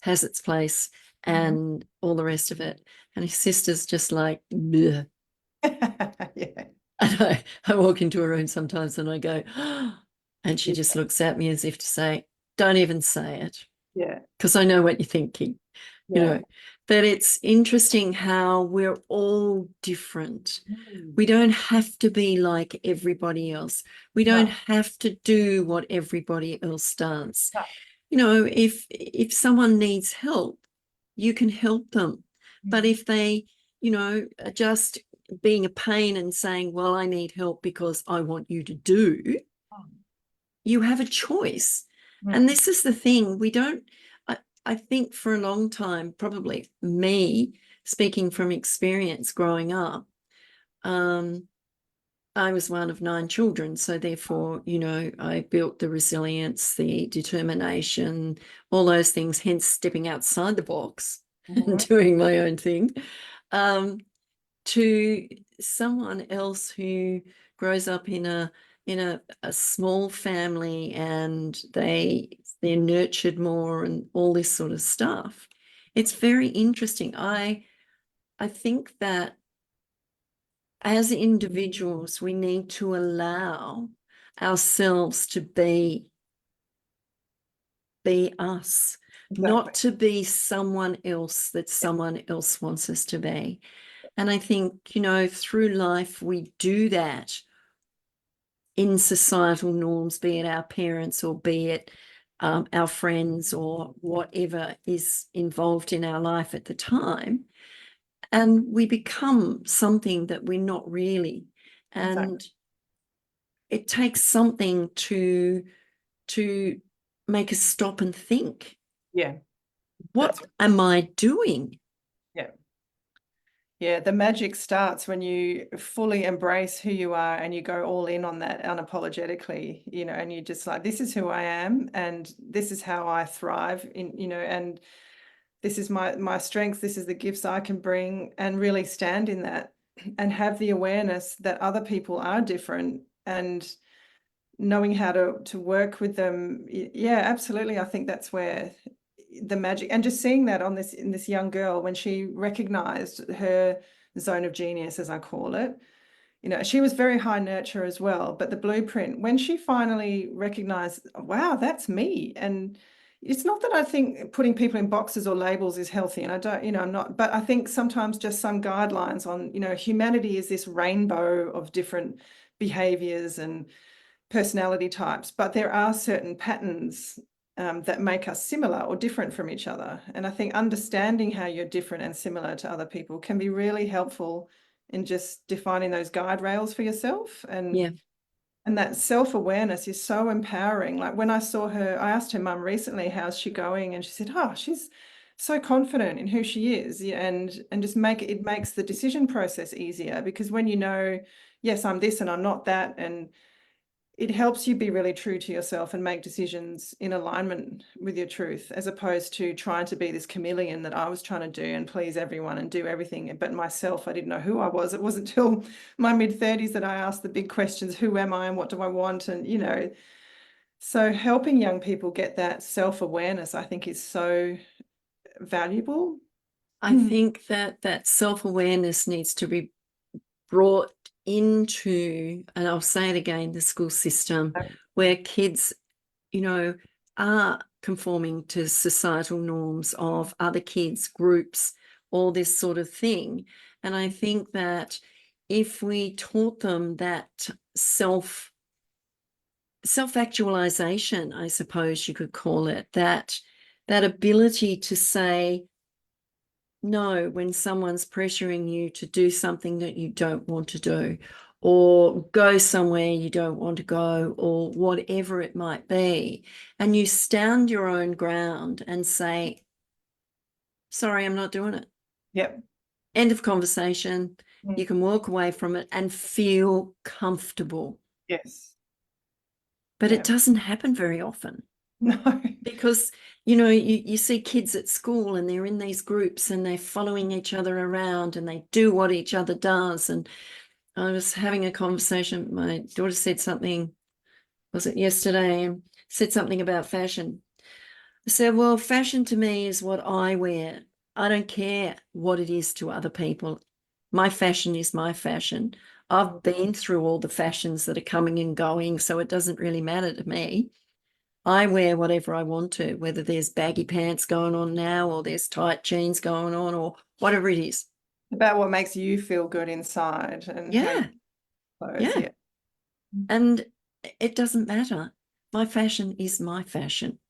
S2: has its place, and all the rest of it. And his sister's just like, bleh.
S1: Yeah.
S2: And I walk into a room sometimes and I go, oh, and she just looks at me as if to say, don't even say it.
S1: Yeah.
S2: Because I know what you're thinking,
S1: Yeah.
S2: But it's interesting how we're all different. We don't have to be like everybody else. We don't have to do what everybody else does. If someone needs help, you can help them. But if they, are just being a pain and saying, well, I need help because I want you to do, you have a choice. And this is the thing, I think for a long time, probably me speaking from experience growing up, I was one of 9 children. So therefore, I built the resilience, the determination, all those things, hence stepping outside the box and doing my own thing. To someone else who grows up in a small family, and they're nurtured more and all this sort of stuff. It's very interesting. I think that as individuals, we need to allow ourselves to be us, not to be someone else that someone else wants us to be. And I think, through life, we do that in societal norms, be it our parents or be it our friends or whatever is involved in our life at the time. And we become something that we're not really. And it takes something to make us stop and think.
S1: Yeah.
S2: What am I doing?
S1: Yeah. Yeah, the magic starts when you fully embrace who you are and you go all in on that unapologetically, and you just like, this is who I am and this is how I thrive and this is my strength, this is the gifts I can bring, and really stand in that and have the awareness that other people are different and knowing how to work with them. Yeah, absolutely. I think that's where the magic, and just seeing that in this young girl when she recognized her zone of genius, as I call it. She was very high nurture as well, but the blueprint, when she finally recognized, wow, that's me. And it's not that I think putting people in boxes or labels is healthy, and I don't, I'm not, but I think sometimes just some guidelines on, humanity is this rainbow of different behaviors and personality types, but there are certain patterns that make us similar or different from each other. And I think understanding how you're different and similar to other people can be really helpful in just defining those guide rails for yourself.
S2: Yeah.
S1: And that self-awareness is so empowering. Like when I saw her, I asked her mum recently, how's she going? And she said, oh, she's so confident in who she is. And just it makes the decision process easier, because when yes, I'm this and I'm not that, and it helps you be really true to yourself and make decisions in alignment with your truth, as opposed to trying to be this chameleon that I was trying to do and please everyone and do everything. But myself, I didn't know who I was. It wasn't until my mid-30s that I asked the big questions: who am I and what do I want? And, so helping young people get that self-awareness, I think, is so valuable.
S2: I think that self-awareness needs to be brought into, and I'll say it again, the school system, where kids, are conforming to societal norms of other kids, groups, all this sort of thing. And I think that if we taught them that self-actualization, I suppose you could call it, that ability to say no when someone's pressuring you to do something that you don't want to do, or go somewhere you don't want to go, or whatever it might be, and you stand your own ground and say, sorry, I'm not doing it.
S1: Yep.
S2: End of conversation. You can walk away from it and feel comfortable.
S1: Yes.
S2: But it doesn't happen very often.
S1: No.
S2: Because, you see kids at school and they're in these groups and they're following each other around and they do what each other does. And I was having a conversation. My daughter said something, was it yesterday? Said something about fashion. I said, well, fashion to me is what I wear. I don't care what it is to other people. My fashion is my fashion. I've been through all the fashions that are coming and going, so it doesn't really matter to me. I wear whatever I want to, whether there's baggy pants going on now or there's tight jeans going on or whatever it is.
S1: About what makes you feel good inside and how you clothes.
S2: Yeah. And it doesn't matter. My fashion is my fashion.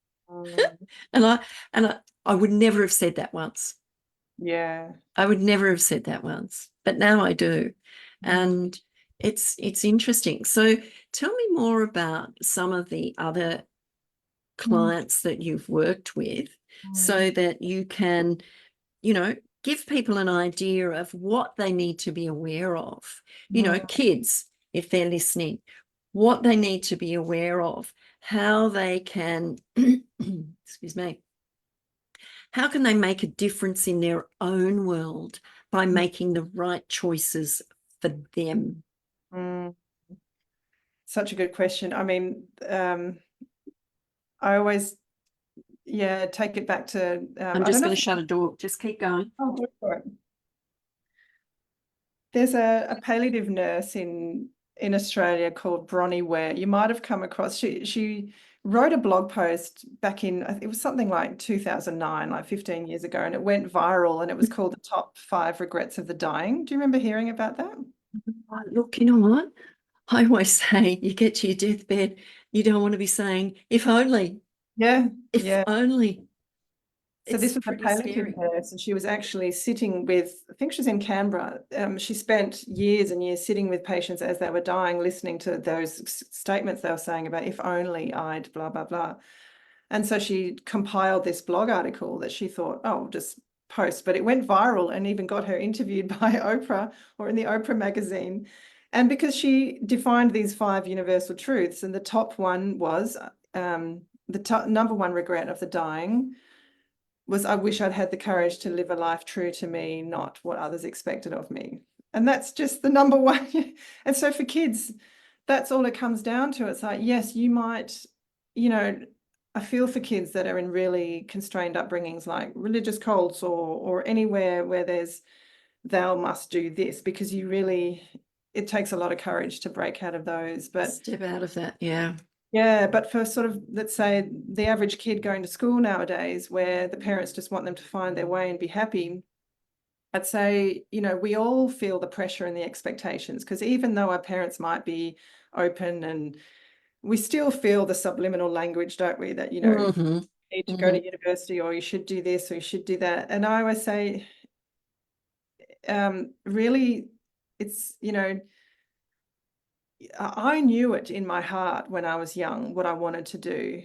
S2: And I would never have said that once.
S1: Yeah.
S2: I would never have said that once, but now I do. And it's interesting. So tell me more about some of the other clients that you've worked with, so that you can, give people an idea of what they need to be aware of. Kids, if they're listening, what they need to be aware of, how they can, excuse me, how can they make a difference in their own world by making the right choices for them?
S1: Such a good question. I mean, I always, take it back to.
S2: I'm just going to shut a door. Just keep going.
S1: Oh, go for it. There's a palliative nurse in Australia called Bronnie Ware. You might have come across. She wrote a blog post back in, it was something like 2009, like 15 years ago, and it went viral, and it was called The Top 5 Regrets of the Dying. Do you remember hearing about that?
S2: Look, you know what? I always say, you get to your deathbed, you don't want to be saying, if only.
S1: Yeah.
S2: If only.
S1: So this was a palliative nurse, and she was actually sitting with, I think she was in Canberra. She spent years and years sitting with patients as they were dying, listening to those statements they were saying about, if only I'd blah, blah, blah. And so she compiled this blog article that she thought, oh, just post, but it went viral and even got her interviewed by Oprah or in the Oprah magazine. And because she defined these 5 universal truths, and the top one was the number one regret of the dying was, I wish I'd had the courage to live a life true to me, not what others expected of me. And that's just the number one. And so for kids, that's all it comes down to. It's like, yes, you might, you know, I feel for kids that are in really constrained upbringings, like religious cults or anywhere where there's thou must do this, because it takes a lot of courage to break out of those. But
S2: Step out of that. Yeah.
S1: yeah, but for sort of, let's say, the average kid going to school nowadays, where the parents just want them to find their way and be happy, I'd say, we all feel the pressure and the expectations, because even though our parents might be open, and we still feel the subliminal language, don't we? That,
S2: Mm-hmm.
S1: you need to go to university, or you should do this, or you should do that. And I always say, really, it's, I knew it in my heart when I was young, what I wanted to do.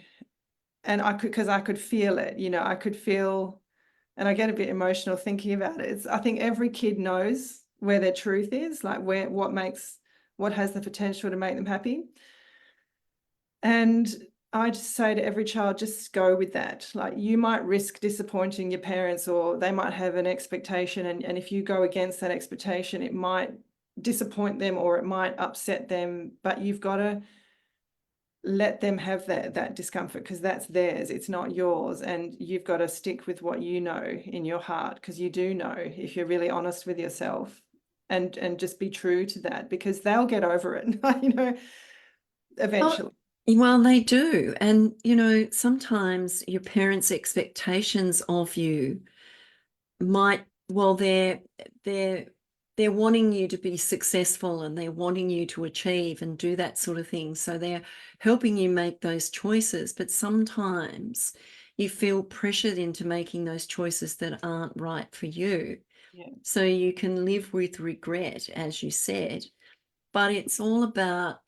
S1: And because I could feel it, I could feel, and I get a bit emotional thinking about it. I think every kid knows where their truth is, like what has the potential to make them happy. And I just say to every child, just go with that. Like, you might risk disappointing your parents, or they might have an expectation. And if you go against that expectation, it might disappoint them or it might upset them, but you've got to let them have that discomfort, because that's theirs, it's not yours. And you've got to stick with what you know in your heart, because you do know, if you're really honest with yourself, and just be true to that, because they'll get over it, eventually.
S2: Well, they do. And, sometimes your parents' expectations of you might, well, they're wanting you to be successful, and they're wanting you to achieve and do that sort of thing. So they're helping you make those choices. But sometimes you feel pressured into making those choices that aren't right for you.
S1: Yeah.
S2: So you can live with regret, as you said, but it's all about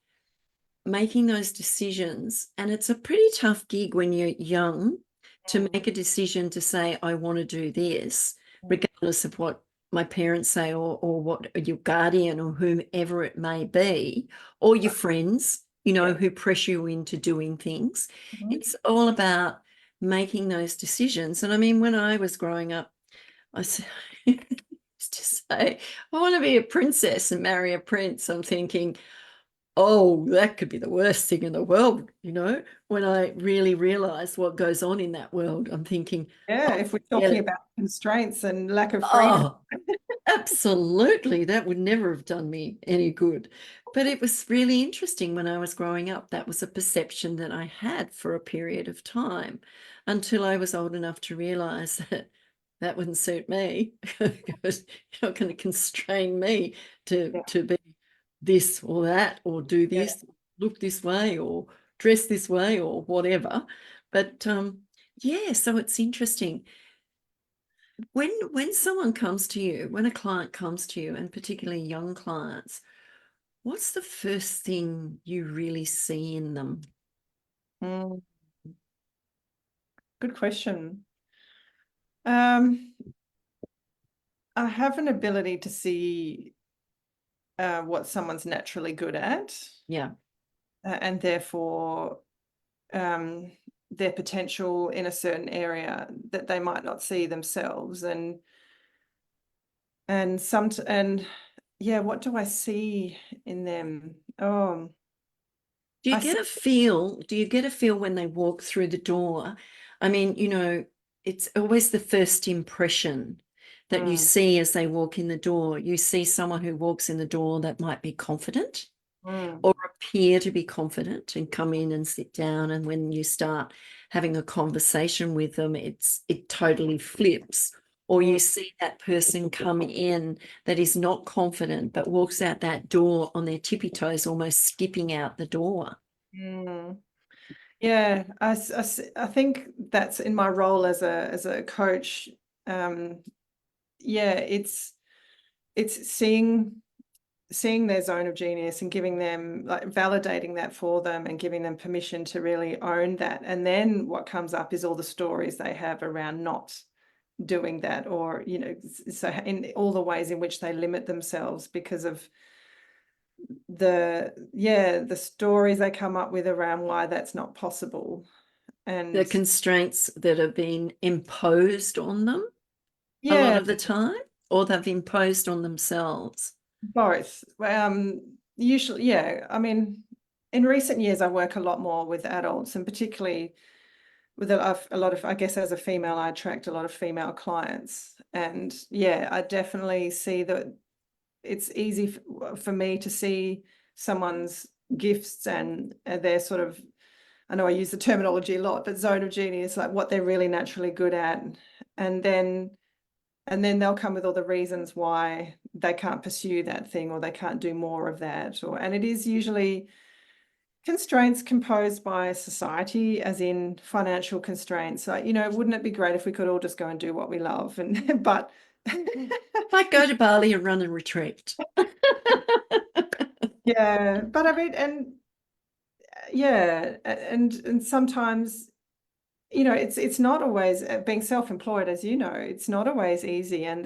S2: making those decisions. And it's a pretty tough gig when you're young to make a decision to say, I want to do this, regardless of what my parents say, or what your guardian or whomever it may be, or your friends, who pressure you into doing things. It's all about making those decisions. And I mean, when I was growing up, I used to say, I want to be a princess and marry a prince. I'm thinking, oh, that could be the worst thing in the world, when I really realized what goes on in that world. I'm thinking,
S1: Yeah,
S2: oh,
S1: if we're talking about constraints and lack of freedom.
S2: oh, absolutely, that would never have done me any good. But it was really interesting when I was growing up. That was a perception that I had for a period of time, until I was old enough to realize that that wouldn't suit me, because you're not going to constrain me to be this or that, or do this, look this way, or dress this way, or whatever. But yeah, so it's interesting. When someone comes to you, when a client comes to you, and particularly young clients, what's the first thing you really see in them?
S1: Good question. I have an ability to see what someone's naturally good at,
S2: Yeah.
S1: and therefore their potential in a certain area that they might not see themselves. And yeah, what do I see in them? Oh,
S2: Do you
S1: I
S2: get
S1: see.
S2: a feel? Do you get a feel when they walk through the door? I mean, it's always the first impression that you see as they walk in the door. You see someone who walks in the door that might be confident, or appear to be confident, and come in and sit down. And when you start having a conversation with them, it totally flips. Or you see that person come in that is not confident, but walks out that door on their tippy toes, almost skipping out the door.
S1: Yeah, I think that's in my role as a coach. Yeah, it's seeing their zone of genius and giving them, like, validating that for them and giving them permission to really own that. And then what comes up is all the stories they have around not doing that, or, you know, so in all the ways in which they limit themselves because of the stories they come up with around why that's not possible.
S2: The
S1: And
S2: constraints that have been imposed on them a lot
S1: yeah,
S2: of the time, or they've imposed on themselves.
S1: both. Usually, yeah. I mean, in recent years, I work a lot more with adults, and particularly with a lot of, I guess, as a female, I attract a lot of female clients. And yeah, I definitely see that it's easy for me to see someone's gifts and their sort of, I know I use the terminology a lot, but zone of genius, like what they're really naturally good at. And then they'll come with all the reasons why they can't pursue that thing, or they can't do more of that. And it is usually constraints composed by society, as in financial constraints. Like, you know, wouldn't it be great if we could all just go and do what we love? And but
S2: Like go to Bali and run a retreat.
S1: yeah, but I mean, and yeah, and sometimes, you know, it's not always, being self-employed, as you know, it's not always easy,
S2: It's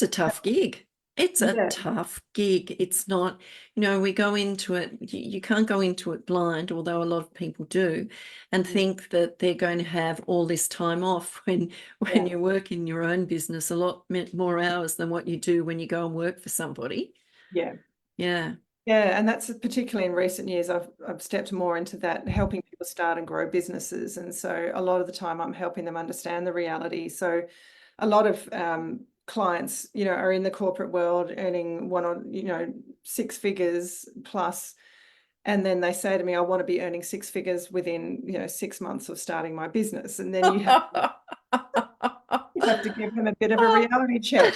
S2: a tough gig. It's a
S1: yeah,
S2: tough gig. It's not, we go into it, you can't go into it blind, although a lot of people do, and think that they're going to have all this time off when
S1: yeah,
S2: you work in your own business, a lot more hours than what you do when you go and work for somebody.
S1: yeah.
S2: Yeah.
S1: Yeah, and that's particularly in recent years, I've stepped more into that, helping people start and grow businesses. And so a lot of the time I'm helping them understand the reality. So a lot of clients, you know, are in the corporate world earning one or, you know, six figures plus. And then they say to me, I want to be earning six figures within, you know, 6 months of starting my business. And then you have to give them a bit of a reality check,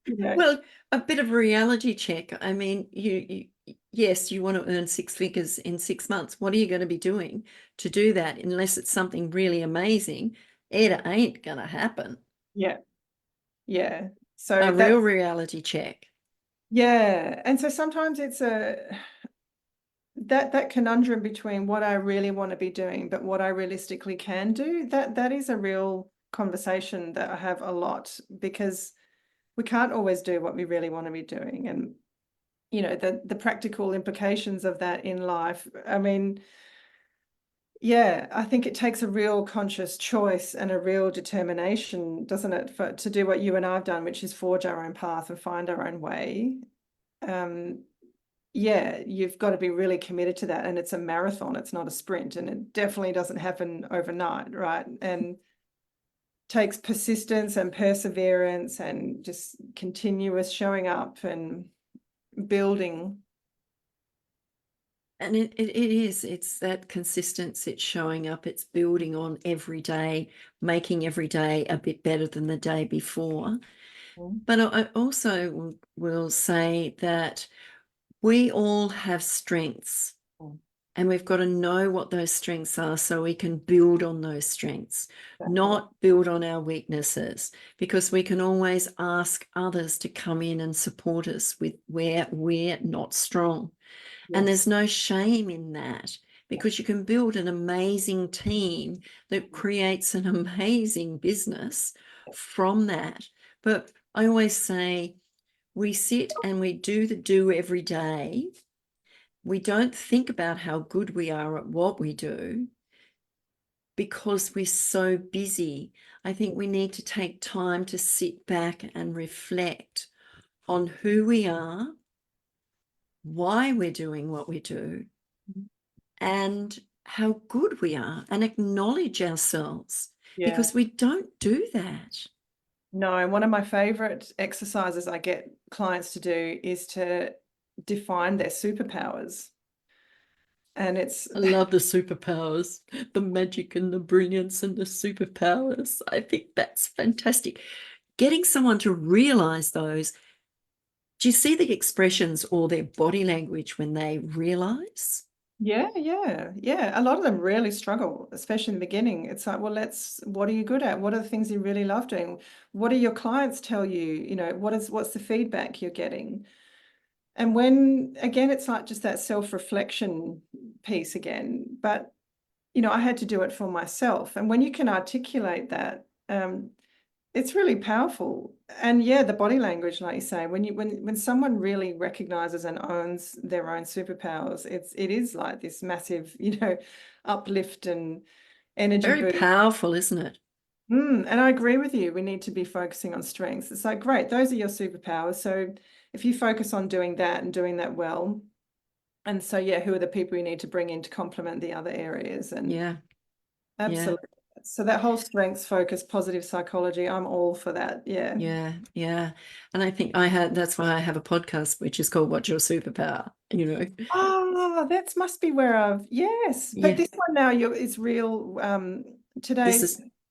S1: you know.
S2: Well, a bit of a reality check. I mean, yes, you want to earn six figures in 6 months. What are you going to be doing to do that? Unless it's something really amazing, it ain't going to happen.
S1: Yeah, yeah.
S2: A
S1: So
S2: real
S1: that's,
S2: reality check.
S1: yeah. And so sometimes it's that conundrum between what I really want to be doing, but what I realistically can do, that is a real conversation that I have a lot, because we can't always do what we really want to be doing. And, you know, the practical implications of that in life. I mean, yeah, I think it takes a real conscious choice and a real determination, doesn't it, to do what you and I've done, which is forge our own path and find our own way. Yeah, you've got to be really committed to that. And it's a marathon, it's not a sprint. And it definitely doesn't happen overnight, right? And takes persistence and perseverance and just continuous showing up and building.
S2: And it's that consistency, it's showing up, it's building on every day, making every day a bit better than the day before. But I also will say that we all have strengths, and we've got to know what those strengths are so we can build on those strengths, not build on our weaknesses, because we can always ask others to come in and support us with where we're not strong. And there's no shame in that, because you can build an amazing team that creates an amazing business from that. But I always say, we sit and we do the do every day. We don't think about how good we are at what we do because we're so busy. I think we need to take time to sit back and reflect on who we are, why we're doing what we do, and how good we are, and acknowledge ourselves,
S1: Yeah.
S2: because we don't do that.
S1: No, and one of my favorite exercises I get clients to do is to define their superpowers. And it's,
S2: I love the superpowers, the magic and the brilliance and the superpowers. I think that's fantastic. Getting someone to realize those. Do you see the expressions or their body language when they realize?
S1: yeah, yeah, yeah. A lot of them really struggle, especially in the beginning. It's like, well, what are you good at? What are the things you really love doing? What do your clients tell you? You know, what's the feedback you're getting? And when, again, it's like just that self-reflection piece again. But, you know, I had to do it for myself. And when you can articulate that, it's really powerful. And yeah, the body language, like you say, when someone really recognizes and owns their own superpowers, it is like this massive, uplift and energy
S2: Very
S1: boost.
S2: powerful, isn't it?
S1: And I agree with you. We need to be focusing on strengths. It's like, great, those are your superpowers. So if you focus on doing that and doing that well, and so yeah, who are the people you need to bring in to complement the other areas? And
S2: Yeah.
S1: absolutely. So that whole strengths focus, positive psychology, I'm all for that. Yeah.
S2: Yeah. Yeah. And I think that's why I have a podcast, which is called What's Your Superpower?
S1: Oh, that must be where yes. But
S2: Yeah.
S1: this one now it's real. Today,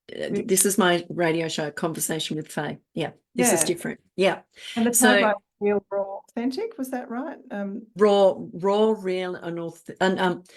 S2: This is my radio show, Conversation with Faye. Yeah. This is
S1: yeah.
S2: different. Yeah.
S1: And the
S2: So
S1: tagline, real, raw, authentic, was that right?
S2: raw, real, and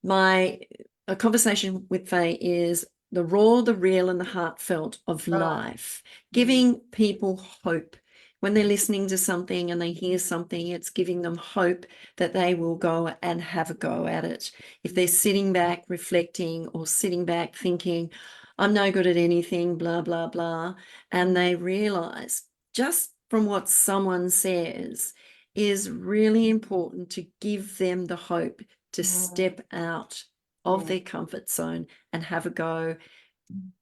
S2: my a conversation with Faye is the raw, the real, and the heartfelt of
S1: Right.
S2: life, giving people hope. When they're listening to something and they hear something, it's giving them hope that they will go and have a go at it. If they're sitting back reflecting or sitting back thinking, I'm no good at anything, blah, blah, blah, and they realize just from what someone says is really important to give them the hope to step out of their comfort zone and have a go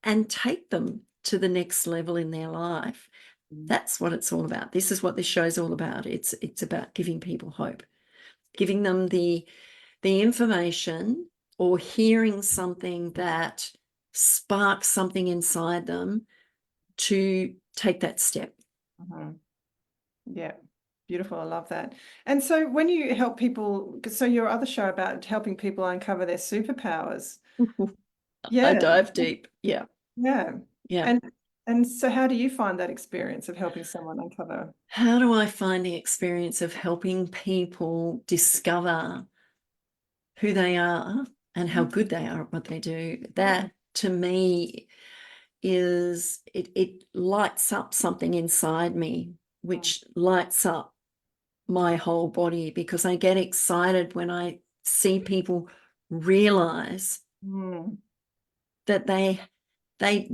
S2: and take them to the next level in their life. That's what it's all about. This is what this show's all about. It's about giving people hope, giving them the information or hearing something that sparks something inside them to take that step.
S1: Yeah. Beautiful. I love that. And so when you help people, so your other show about helping people uncover their superpowers. Yeah.
S2: I dive deep. Yeah.
S1: Yeah.
S2: Yeah.
S1: And so how do you find that experience of helping someone uncover?
S2: How do I find the experience of helping people discover who they are and how good they are at what they do? That to me is it lights up something inside me, which lights up my whole body, because I get excited when I see people realize that they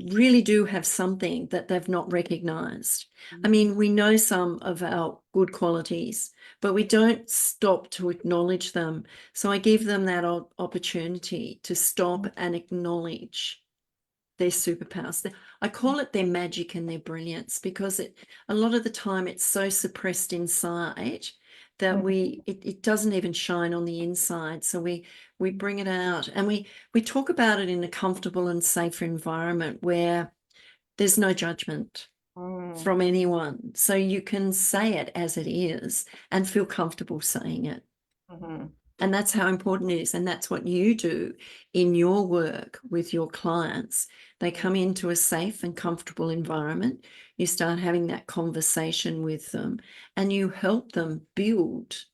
S2: really do have something that they've not recognized. I mean, we know some of our good qualities, but we don't stop to acknowledge them. So I give them that opportunity to stop and acknowledge their superpowers. I call it their magic and their brilliance, because a lot of the time it's so suppressed inside that it doesn't even shine on the inside. So we bring it out, and we talk about it in a comfortable and safe environment where there's no judgment from anyone. So you can say it as it is and feel comfortable saying it. And that's how important it is. And that's what you do in your work with your clients. They come into a safe and comfortable environment. You start having that conversation with them, and you help them build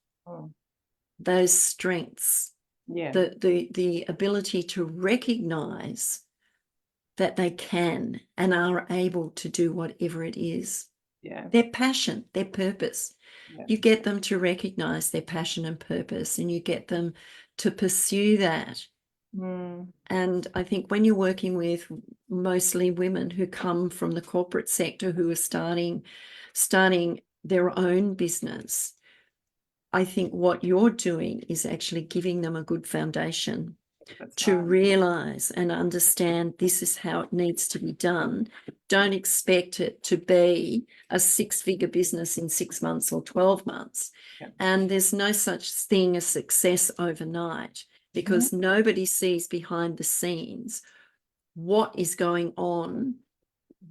S2: those strengths, the ability to recognize that they can and are able to do whatever it is. Their passion, their purpose. You get them to recognize their passion and purpose, and you get them to pursue that. And I think when you're working with mostly women who come from the corporate sector, who are starting their own business, I think what you're doing is actually giving them a good foundation to realize and understand this is how it needs to be done. Don't expect it to be a 6-figure business in 6 months or 12 months. And there's no such thing as success overnight, because nobody sees behind the scenes what is going on,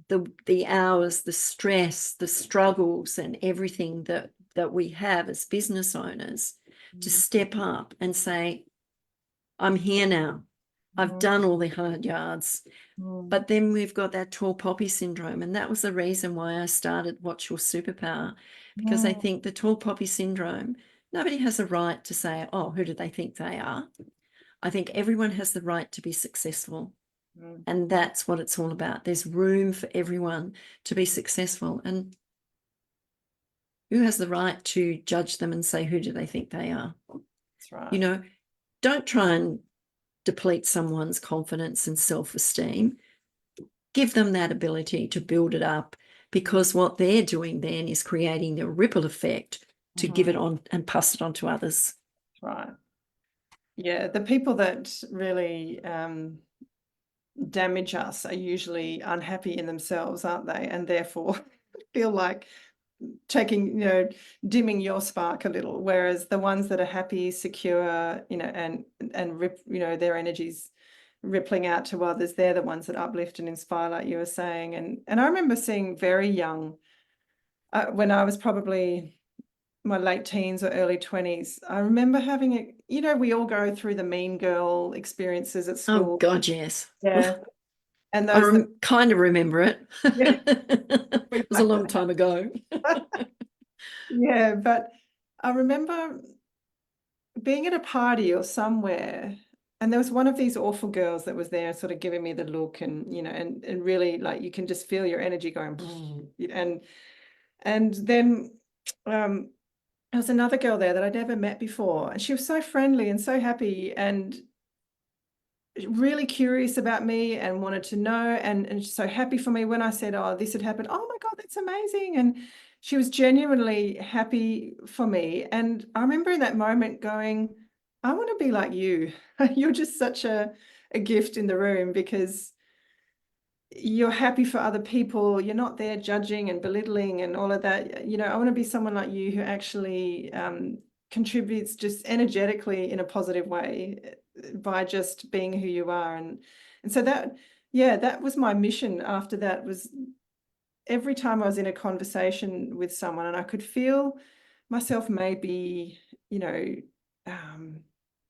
S2: the hours, the stress, the struggles, and everything that we have as business owners to step up and say, I'm here now. I've done all the hard yards. But then we've got that tall poppy syndrome. And that was the reason why I started What's Your Superpower? Because I think the tall poppy syndrome, nobody has a right to say, oh, who do they think they are? I think everyone has the right to be successful. And that's what it's all about. There's room for everyone to be successful. And who has the right to judge them and say, who do they think they are?
S1: That's right.
S2: Don't try and deplete someone's confidence and self-esteem. give them that ability to build it up, because what they're doing then is creating a ripple effect to give it on and pass it on to others.
S1: Right. Yeah, the people that really damage us are usually unhappy in themselves, aren't they? And therefore feel like taking, dimming your spark a little. Whereas the ones that are happy, secure, and their energies rippling out to others, they're the ones that uplift and inspire, like you were saying. And I remember seeing very young, when I was probably my late teens or early 20s, I remember having we all go through the mean girl experiences at school.
S2: Oh God, yes.
S1: Yeah. And
S2: I
S1: those
S2: kind of remember it.
S1: Yeah.
S2: It was a long time ago.
S1: Yeah, but I remember being at a party or somewhere, and there was one of these awful girls that was there sort of giving me the look, and and really, like, you can just feel your energy going and then there was another girl there that I'd never met before, and she was so friendly and so happy and really curious about me and wanted to know, and so happy for me when I said, oh, this had happened. Oh my God, that's amazing. And she was genuinely happy for me. And I remember in that moment going, I want to be like you. You're just such a gift in the room, because you're happy for other people. You're not there judging and belittling and all of that. I want to be someone like you who actually contributes just energetically in a positive way by just being who you are. And so that was my mission after that. Was every time I was in a conversation with someone and I could feel myself maybe,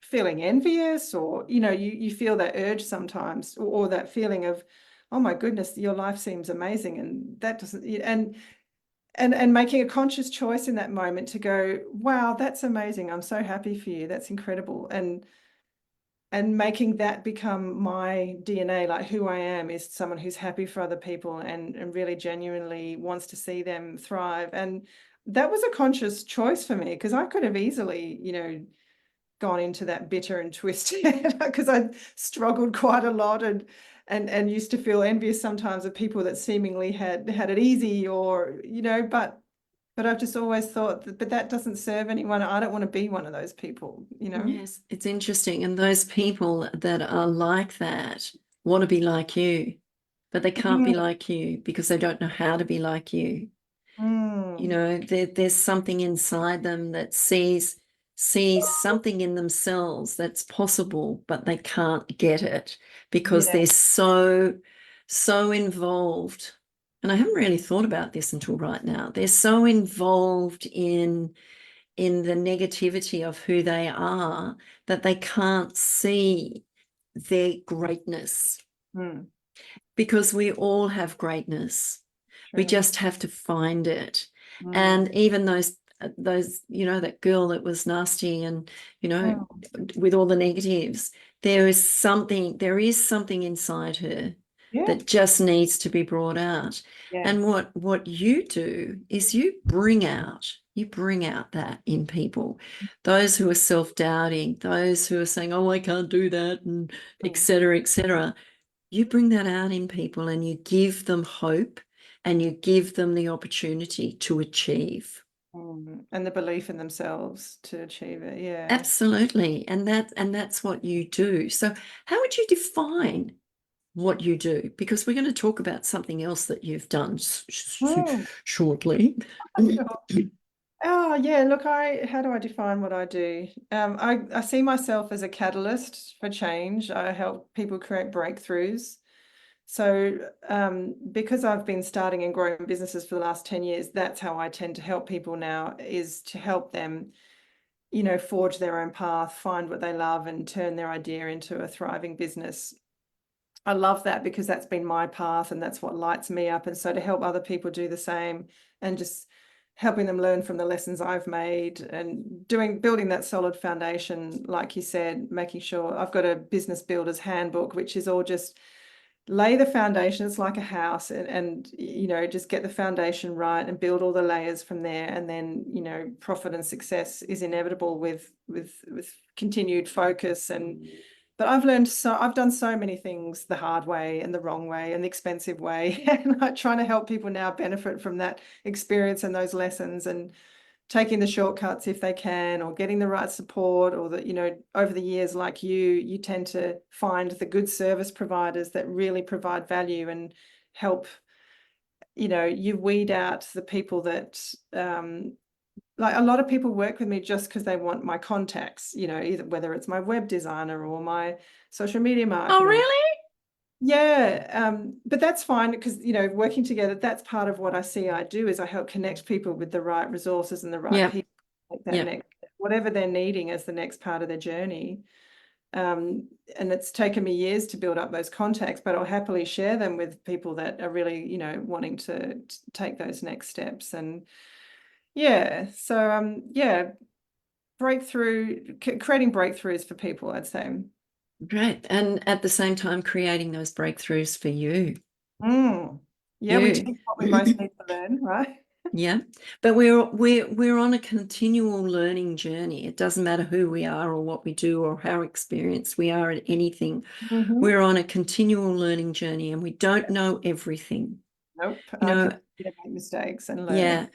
S1: feeling envious, or, you feel that urge sometimes, or that feeling of, oh my goodness, your life seems amazing. And that doesn't, and making a conscious choice in that moment to go, wow, that's amazing. I'm so happy for you. That's incredible. And making that become my DNA, like who I am is someone who's happy for other people and really genuinely wants to see them thrive. And that was a conscious choice for me, because I could have easily, gone into that bitter and twisted because I struggled quite a lot and used to feel envious sometimes of people that seemingly had it easy, or, but I've just always thought but that doesn't serve anyone. I don't want to be one of those people,
S2: Yes, it's interesting. And those people that are like that want to be like you, but they can't be like you because they don't know how to be like you. There's something inside them that sees something in themselves that's possible, but they can't get it because they're so involved. And I haven't really thought about this until right now. They're so involved in the negativity of who they are that they can't see their greatness. Because we all have greatness. We just have to find it. And even those that girl that was nasty and with all the negatives, there is something inside her that just needs to be brought out. And what you do is you bring out that in people, those who are self-doubting, those who are saying, oh, I can't do that, and etc., etc. You bring that out in people and you give them hope and you give them the opportunity to achieve.
S1: And the belief in themselves to achieve it. Yeah.
S2: Absolutely. And that's what you do. So how would you define what you do? Because we're going to talk about something else that you've done shortly.
S1: Oh yeah, look, how do I define what I do? I see myself as a catalyst for change. I help people create breakthroughs. So because I've been starting and growing businesses for the last 10 years, that's how I tend to help people now, is to help them, forge their own path, find what they love, and turn their idea into a thriving business. I love that because that's been my path and that's what lights me up. And so to help other people do the same and just helping them learn from the lessons I've made and building that solid foundation, like you said, making sure I've got a business builder's handbook, which is all just lay the foundation. It's like a house, and just get the foundation right and build all the layers from there. And then, profit and success is inevitable with continued focus and But I've done so many things the hard way and the wrong way and the expensive way. And I'm trying to help people now benefit from that experience and those lessons, and taking the shortcuts if they can, or getting the right support, or that, over the years, like you tend to find the good service providers that really provide value and help, you weed out the people that, like, a lot of people work with me just because they want my contacts, either whether it's my web designer or my social media
S2: Oh,
S1: marketer.
S2: really?
S1: Yeah, but that's fine because, working together, that's part of what I see I do, is I help connect people with the right resources and the right
S2: Yeah.
S1: people, like that
S2: Yeah.
S1: next, whatever they're needing as the next part of their journey. And it's taken me years to build up those contacts, but I'll happily share them with people that are really, wanting to take those next steps. And yeah, so yeah, creating breakthroughs for people, I'd say.
S2: Great. And at the same time, creating those breakthroughs for you.
S1: Yeah, we teach what we most need to learn, right?
S2: Yeah, but we're on a continual learning journey. It doesn't matter who we are or what we do or how experienced we are at anything. We're on a continual learning journey, and we don't know everything.
S1: Nope.
S2: You
S1: I
S2: know,
S1: continue to make mistakes and learn.
S2: yeah.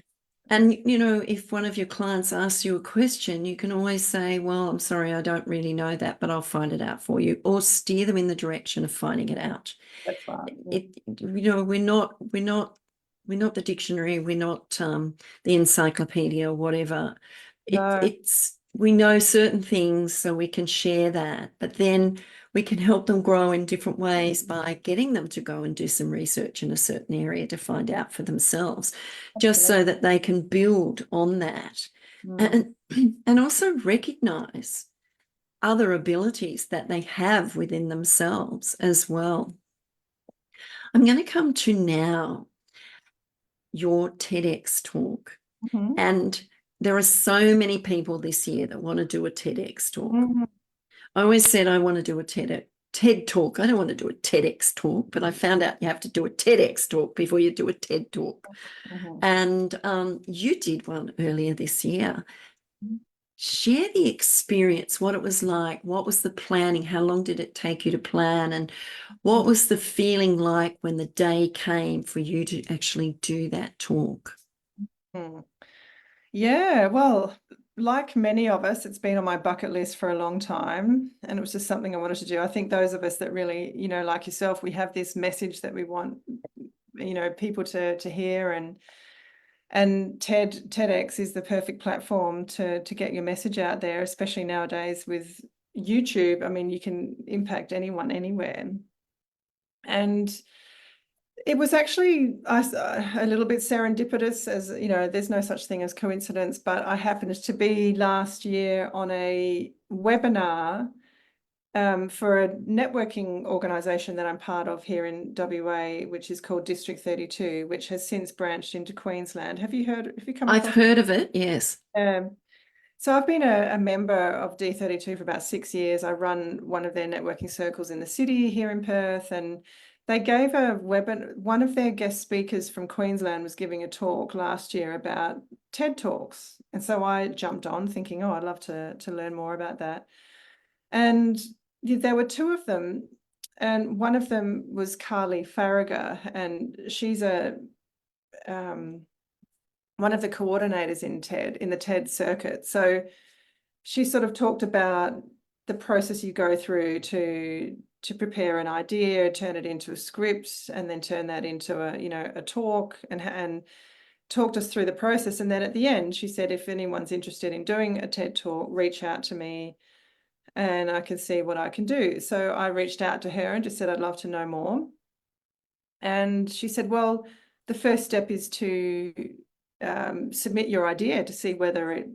S2: And, if one of your clients asks you a question, you can always say, well, I'm sorry, I don't really know that, but I'll find it out for you, or steer them in the direction of finding it out.
S1: That's right.
S2: We're not the dictionary, we're not the encyclopedia or whatever.
S1: No.
S2: We know certain things, so we can share that, but then we can help them grow in different ways by getting them to go and do some research in a certain area to find out for themselves, just so that they can build on that. And also recognize other abilities that they have within themselves as well. I'm going to come to now your TEDx talk. And there are so many people this year that want to do a TEDx talk. I always said I want to do a TED talk. I don't want to do a TEDx talk, but I found out you have to do a TEDx talk before you do a TED talk. And you did one earlier this year. Share the experience, what it was like, what was the planning, how long did it take you to plan, and what was the feeling like when the day came for you to actually do that talk?
S1: Yeah, well, like many of us, it's been on my bucket list for a long time, and it was just something I wanted to do. I think those of us that really, like yourself, we have this message that we want, people to hear, and TEDx is the perfect platform to get your message out there, especially nowadays with YouTube. I mean, you can impact anyone anywhere. And it was actually a little bit serendipitous, as there's no such thing as coincidence, but I happened to be last year on a webinar for a networking organisation that I'm part of here in WA, which is called District 32, which has since branched into Queensland. Have you come across?
S2: I've heard of it, yes.
S1: So I've been a member of D32 for about 6 years. I run one of their networking circles in the city here in Perth, and they gave a webinar. One of their guest speakers from Queensland was giving a talk last year about TED Talks. And so I jumped on thinking, oh, I'd love to learn more about that. And there were two of them, and one of them was Carly Farragher, and she's one of the coordinators in the TED circuit. So she sort of talked about the process you go through to prepare an idea, turn it into a script, and then turn that into a talk, and talked us through the process. And then at the end, she said, if anyone's interested in doing a TED talk, reach out to me and I can see what I can do. So I reached out to her and just said, I'd love to know more. And she said, well, the first step is to submit your idea to see whether it,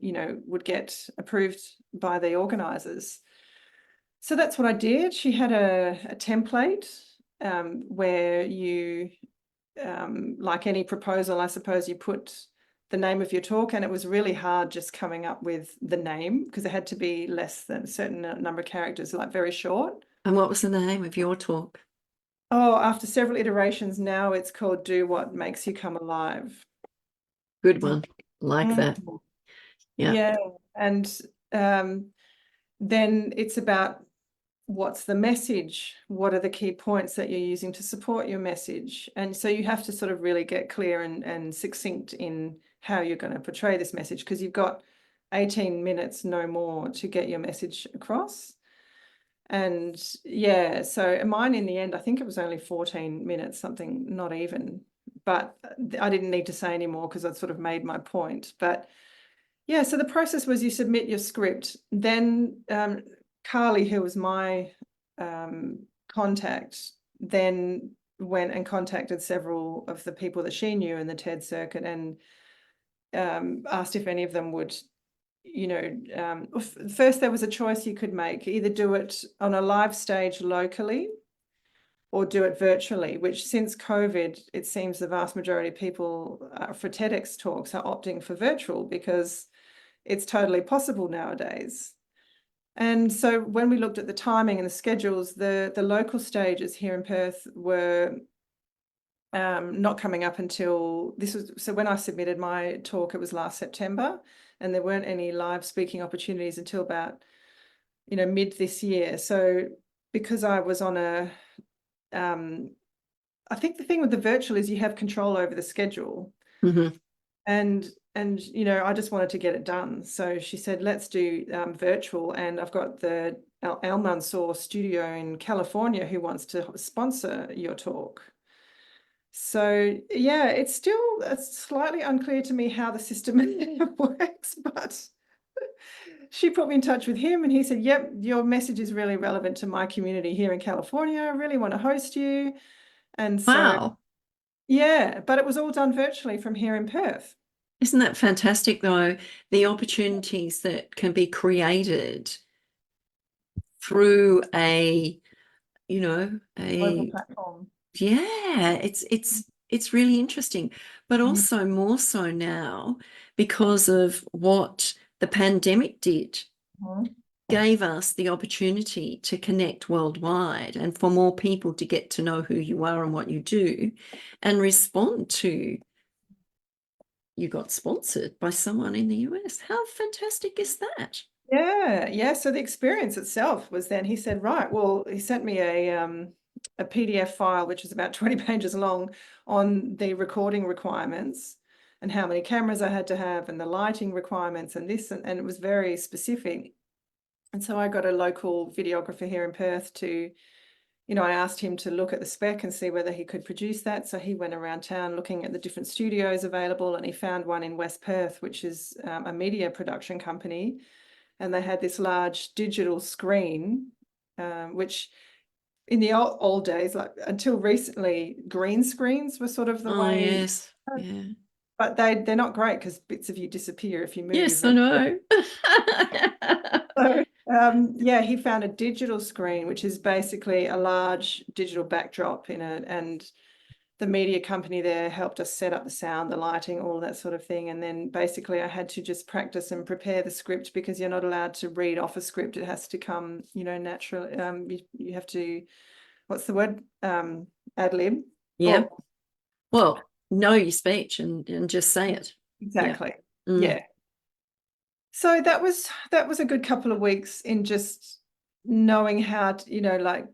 S1: would get approved by the organisers. So that's what I did. She had a template where you, like any proposal, I suppose, you put the name of your talk, and it was really hard just coming up with the name because it had to be less than a certain number of characters, like very short.
S2: And what was the name of your talk?
S1: Oh, after several iterations, now it's called Do What Makes You Come Alive.
S2: Good one. Like that. Yeah.
S1: Yeah. And then it's about what's the message? What are the key points that you're using to support your message? And so you have to sort of really get clear and succinct in how you're going to portray this message, because you've got 18 minutes, no more, to get your message across. And yeah, so mine in the end, I think it was only 14 minutes, something, not even, but I didn't need to say any more because I'd sort of made my point. But yeah, so the process was you submit your script, then Carly, who was my contact, then went and contacted several of the people that she knew in the TED circuit and asked if any of them would, first there was a choice you could make, either do it on a live stage locally or do it virtually, which since COVID, it seems the vast majority of people for TEDx talks are opting for virtual because it's totally possible nowadays. And so when we looked at the timing and the schedules, the local stages here in Perth were not coming up until so when I submitted my talk, it was last September, and there weren't any live speaking opportunities until about, mid this year. So because I was on I think the thing with the virtual is you have control over the schedule.
S2: Mm-hmm.
S1: And I just wanted to get it done. So she said, let's do virtual. And I've got the Al Mansour studio in California who wants to sponsor your talk. So yeah, it's slightly unclear to me how the system works, but she put me in touch with him and he said, yep, your message is really relevant to my community here in California. I really want to host you. And so,
S2: Wow.
S1: yeah, but it was all done virtually from here in Perth.
S2: Isn't that fantastic, though? The opportunities that can be created through a
S1: Global platform.
S2: yeah, it's really interesting, but also more so now because of what the pandemic did, gave us the opportunity to connect worldwide and for more people to get to know who you are and what you do and respond to. You got sponsored by someone in the US. How fantastic is that?
S1: Yeah. So the experience itself was then he said, right, well, he sent me a PDF file, which was about 20 pages long, on the recording requirements and how many cameras I had to have and the lighting requirements and this, and it was very specific. And so I got a local videographer here in Perth to, I asked him to look at the spec and see whether he could produce that. So he went around town looking at the different studios available, and he found one in West Perth, which is a media production company. And they had this large digital screen, which in the old days, like until recently, green screens were sort of the way.
S2: Yes. Yeah.
S1: But they're not great because bits of you disappear if you move.
S2: Yes, I know.
S1: So, yeah, he found a digital screen, which is basically a large digital backdrop in it, and the media company there helped us set up the sound, the lighting, all that sort of thing. And then basically I had to just practice and prepare the script because you're not allowed to read off a script. It has to come, naturally. You have to, what's the word? Ad lib.
S2: Yeah. Well, know your speech and just say it.
S1: Exactly.
S2: Yeah.
S1: Yeah. So that was a good couple of weeks in just knowing how to,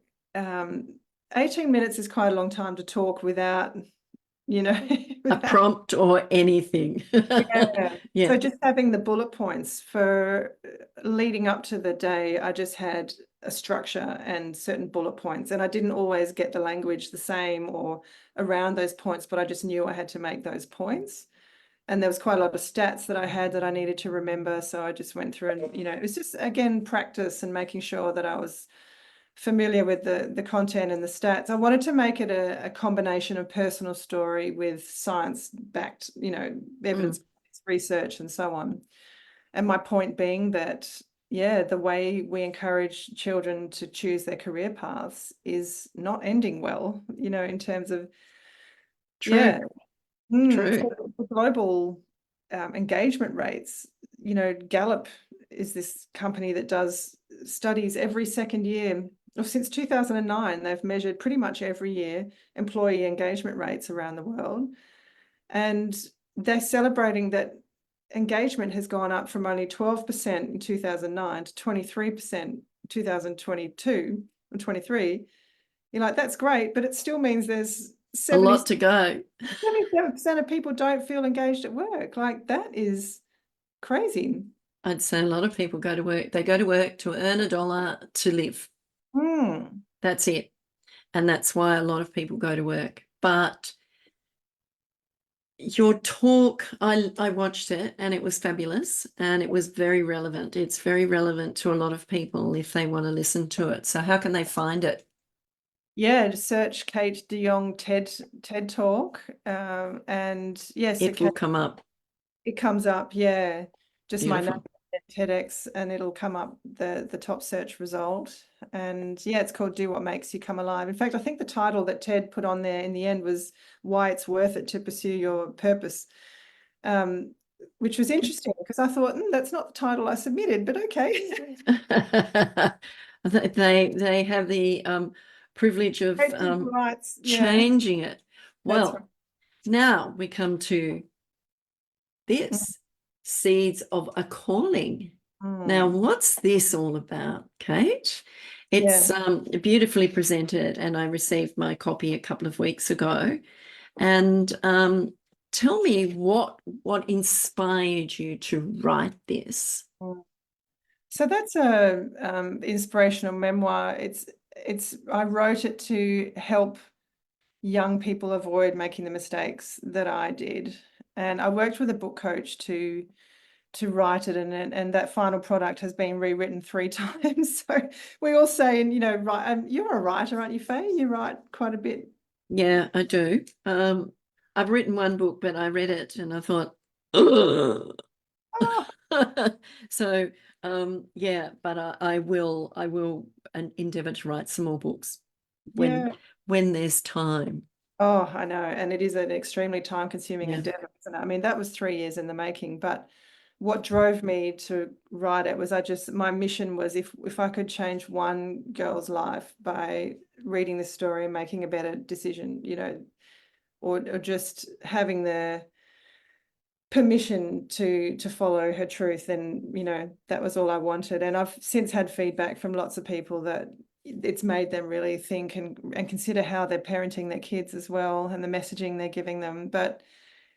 S1: 18 minutes is quite a long time to talk without,
S2: A prompt or anything.
S1: Yeah.
S2: Yeah.
S1: So just having the bullet points for leading up to the day, I just had a structure and certain bullet points, and I didn't always get the language the same or around those points, but I just knew I had to make those points. And there was quite a lot of stats that I had that I needed to remember. So I just went through and, it was just, again, practice and making sure that I was familiar with the content and the stats. I wanted to make it a combination of personal story with science-backed, evidence research and so on. And my point being that, yeah, the way we encourage children to choose their career paths is not ending well, in terms of,
S2: True.
S1: yeah.
S2: True.
S1: So the global engagement rates, Gallup is this company that does studies every second year. Or since 2009, they've measured pretty much every year employee engagement rates around the world. And they're celebrating that engagement has gone up from only 12% in 2009 to 23% 2022 and 23, you're like, that's great, but it still means there's
S2: A lot to go.
S1: 77% of people don't feel engaged at work. Like, that is crazy.
S2: I'd say a lot of people go to work. They go to work to earn a dollar to live. That's it. And that's why a lot of people go to work. But your talk, I watched it and it was fabulous and it was very relevant. It's very relevant to a lot of people if they want to listen to it. So how can they find it?
S1: Yeah, just search Kate De Jong TED Talk, and yes,
S2: It will come up.
S1: it comes up. Yeah, just my name,
S2: Beautiful.
S1: TEDx, and it'll come up the top search result. And yeah, it's called Do What Makes You Come Alive. In fact, I think the title that Ted put on there in the end was Why It's Worth It to Pursue Your Purpose, which was interesting because I thought, that's not the title I submitted, but okay.
S2: They have the privilege of
S1: Rights, yeah,
S2: changing it.
S1: that's
S2: Well, now we come to this, Seeds of a Calling. Now,
S1: right.
S2: what's this all about, Kate?
S1: Yeah.
S2: It's beautifully presented, and I received my copy a couple of weeks ago. And tell me what inspired you to write this?
S1: So that's a inspirational memoir. I wrote it to help young people avoid making the mistakes that I did. And I worked with a book coach to write it, and that final product has been rewritten 3 times. So we all say, and you're a writer, aren't you, Faye? You write quite a bit.
S2: Yeah, I do. I've written one book, but I read it and I thought, ugh.
S1: Oh,
S2: So yeah, but I will endeavor to write some more books
S1: yeah.
S2: when there's time.
S1: Oh, I know. And it is an extremely time-consuming
S2: Yeah.
S1: endeavor, isn't it? I mean, that was 3 years in the making, but what drove me to write it was my mission was if I could change one girl's life by reading this story and making a better decision, or just having the permission to follow her truth, then that was all I wanted. And I've since had feedback from lots of people that it's made them really think and consider how they're parenting their kids as well, and the messaging they're giving them. But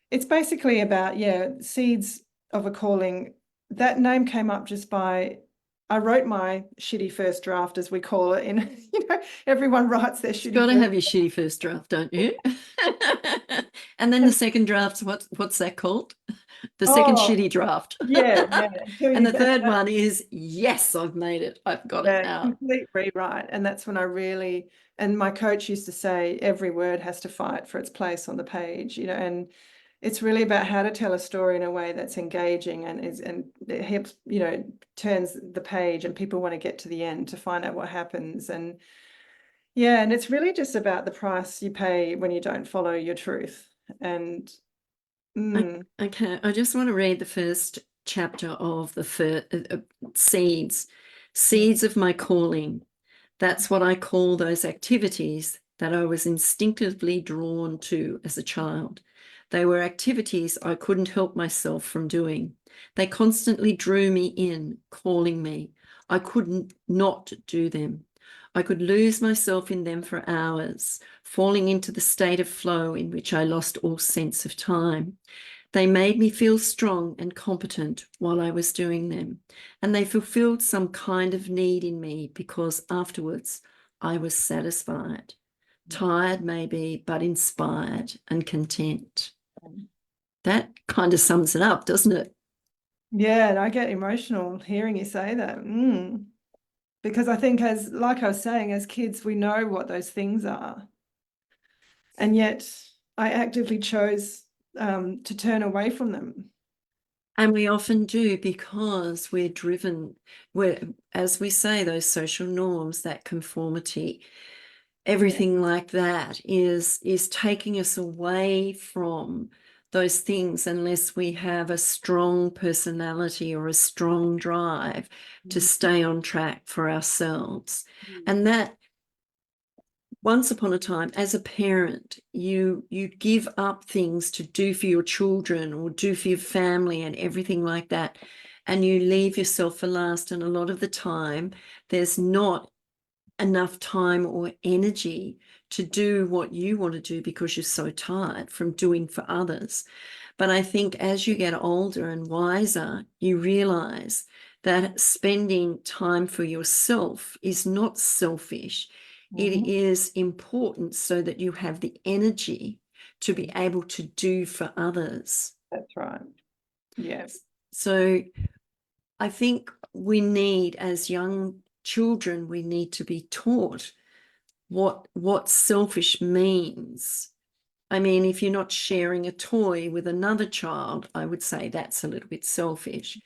S1: it's basically about, Seeds of a Calling. That name came up just by, I wrote my shitty first draft, as we call it, in everyone writes their
S2: You've
S1: shitty
S2: got to
S1: first.
S2: have your shitty first draft, don't you? And then the second draft, what's that called? The second
S1: Oh,
S2: shitty draft.
S1: yeah. Until
S2: And
S1: you
S2: the third one is, yes, I've made it. I've got it out.
S1: complete rewrite. And that's when and my coach used to say, every word has to fight for its place on the page, and it's really about how to tell a story in a way that's engaging and it helps, turns the page and people want to get to the end to find out what happens. And yeah, and it's really just about the price you pay when you don't follow your truth. And
S2: Okay, I just want to read the first chapter of the Seeds of My Calling. That's what I call those activities that I was instinctively drawn to as a child. They were activities I couldn't help myself from doing. They constantly drew me in, calling me. I couldn't not do them. I could lose myself in them for hours, falling into the state of flow in which I lost all sense of time. They made me feel strong and competent while I was doing them, and they fulfilled some kind of need in me because afterwards I was satisfied, tired maybe, but inspired and content. That kind of sums it up, doesn't it?
S1: yeah, and I get emotional hearing you say that. Because I think, like I was saying, as kids, we know what those things are. And yet I actively chose to turn away from them.
S2: And we often do because we're driven, as we say, those social norms, that conformity, everything like that is taking us away from those things unless we have a strong personality or a strong drive to stay on track for ourselves. And that, once upon a time, as a parent, you give up things to do for your children or do for your family and everything like that. and you leave yourself for last. And a lot of the time, there's not enough time or energy to do what you want to do because you're so tired from doing for others. But I think as you get older and wiser, you realize that spending time for yourself is not selfish. It is important so that you have the energy to be able to do for others.
S1: That's right. Yes.
S2: So I think we need, as young children, we need to be taught what selfish means. I mean, if you're not sharing a toy with another child, I would say that's a little bit selfish.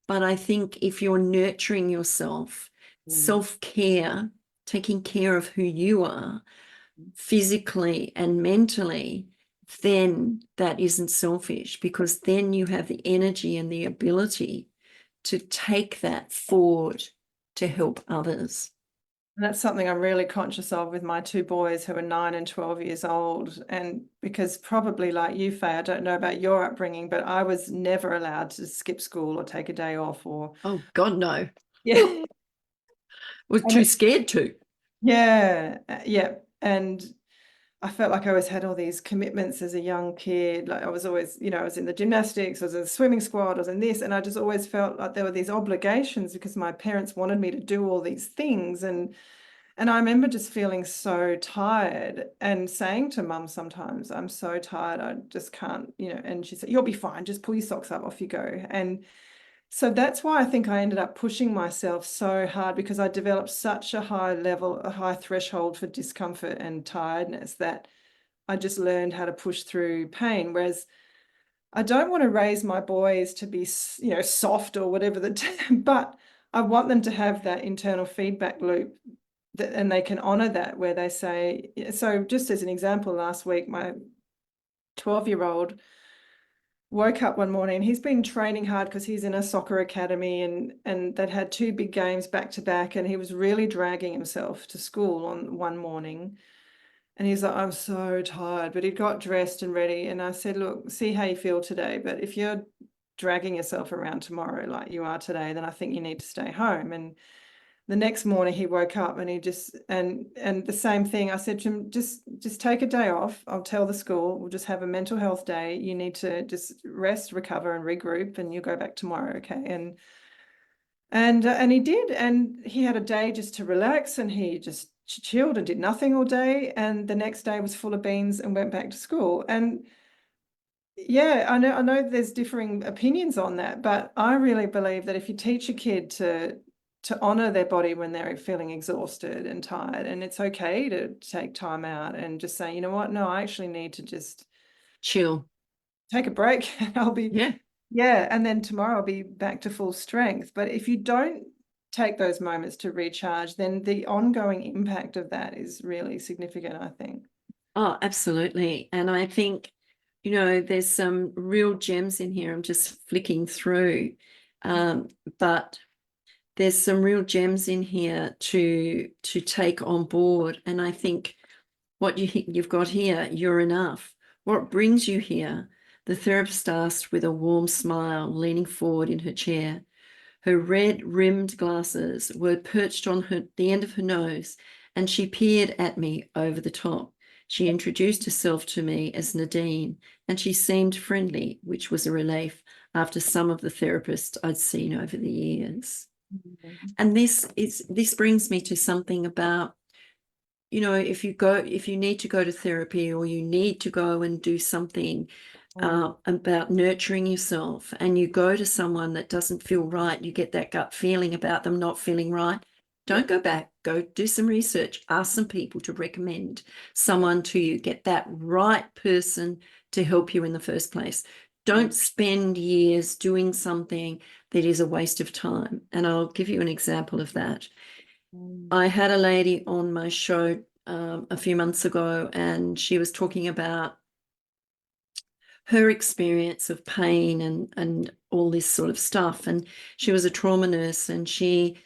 S2: But I think if you're nurturing yourself, self-care, taking care of who you are physically and mentally, then that isn't selfish, because then you have the energy and the ability to take that forward to help others.
S1: And that's something I'm really conscious of with my two boys who are 9 and 12 years old. And because probably like you, Faye, I don't know about your upbringing, but I was never allowed to skip school or take a day off or.
S2: Oh, God, no.
S1: Yeah.
S2: Was too scared to.
S1: Yeah. Yeah. And I felt like I always had all these commitments as a young kid. Like I was always, I was in the gymnastics, I was in the swimming squad, I was in this, and I just always felt like there were these obligations because my parents wanted me to do all these things. And I remember just feeling so tired and saying to mum sometimes, I'm so tired, I just can't, and she said, you'll be fine, just pull your socks up, off you go. And so that's why I think I ended up pushing myself so hard, because I developed such a high threshold for discomfort and tiredness that I just learned how to push through pain. Whereas I don't want to raise my boys to be, soft or whatever but I want them to have that internal feedback loop and they can honor that, where they say, so just as an example, last week, my 12-year-old woke up one morning and he's been training hard because he's in a soccer academy and they'd had two big games back to back, and he was really dragging himself to school on one morning. And he's like, I'm so tired, but he got dressed and ready. And I said, look, see how you feel today. But if you're dragging yourself around tomorrow like you are today, then I think you need to stay home. And the next morning he woke up and he just, and the same thing, I said to him, just take a day off. I'll tell the school, we'll just have a mental health day. You need to just rest, recover and regroup, and you'll go back tomorrow. Okay. And he did, and he had a day just to relax, and he just chilled and did nothing all day. And the next day was full of beans and went back to school. And yeah, I know there's differing opinions on that, but I really believe that if you teach a kid to honor their body when they're feeling exhausted and tired, and it's okay to take time out and just say, you know what, no, I actually need to just
S2: chill,
S1: take a break. I'll be,
S2: yeah,
S1: and then tomorrow I'll be back to full strength. But if you don't take those moments to recharge, then the ongoing impact of that is really significant, I think.
S2: Oh, absolutely. And I think, there's some real gems in here. I'm just flicking through, but there's some real gems in here to take on board. And I think what you've got here, you're enough. What brings you here? The therapist asked with a warm smile, leaning forward in her chair. Her red-rimmed glasses were perched on the end of her nose, and she peered at me over the top. She introduced herself to me as Nadine, and she seemed friendly, which was a relief after some of the therapists I'd seen over the years. And this brings me to something about, if you need to go to therapy, or you need to go and do something about nurturing yourself, and you go to someone that doesn't feel right, you get that gut feeling about them not feeling right, don't go back, go do some research, ask some people to recommend someone to you, get that right person to help you in the first place. Don't spend years doing something that is a waste of time. And I'll give you an example of that. I had a lady on my show a few months ago, and she was talking about her experience of pain and all this sort of stuff. And she was a trauma nurse, and she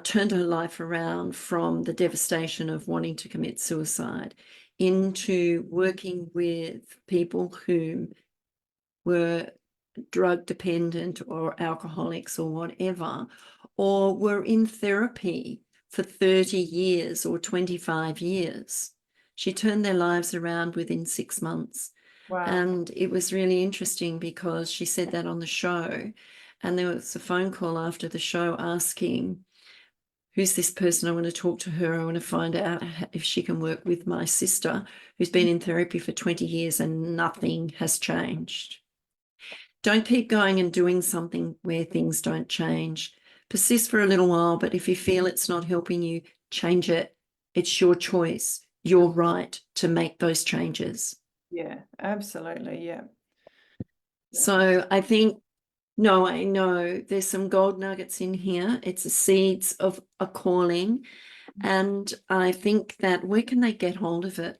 S2: turned her life around from the devastation of wanting to commit suicide into working with people who were drug dependent or alcoholics or whatever, or were in therapy for 30 years or 25 years. She turned their lives around within 6 months.
S1: Wow.
S2: And it was really interesting because she said that on the show. And there was a phone call after the show asking, who's this person? I want to talk to her. I want to find out if she can work with my sister who's been in therapy for 20 years and nothing has changed. Don't keep going and doing something where things don't change. Persist for a little while, but if you feel it's not helping you, change it. It's your choice. You're right to make those changes.
S1: Yeah, absolutely. Yeah.
S2: So I think, no, I know there's some gold nuggets in here. It's the seeds of a calling. And I think that where can they get hold of it,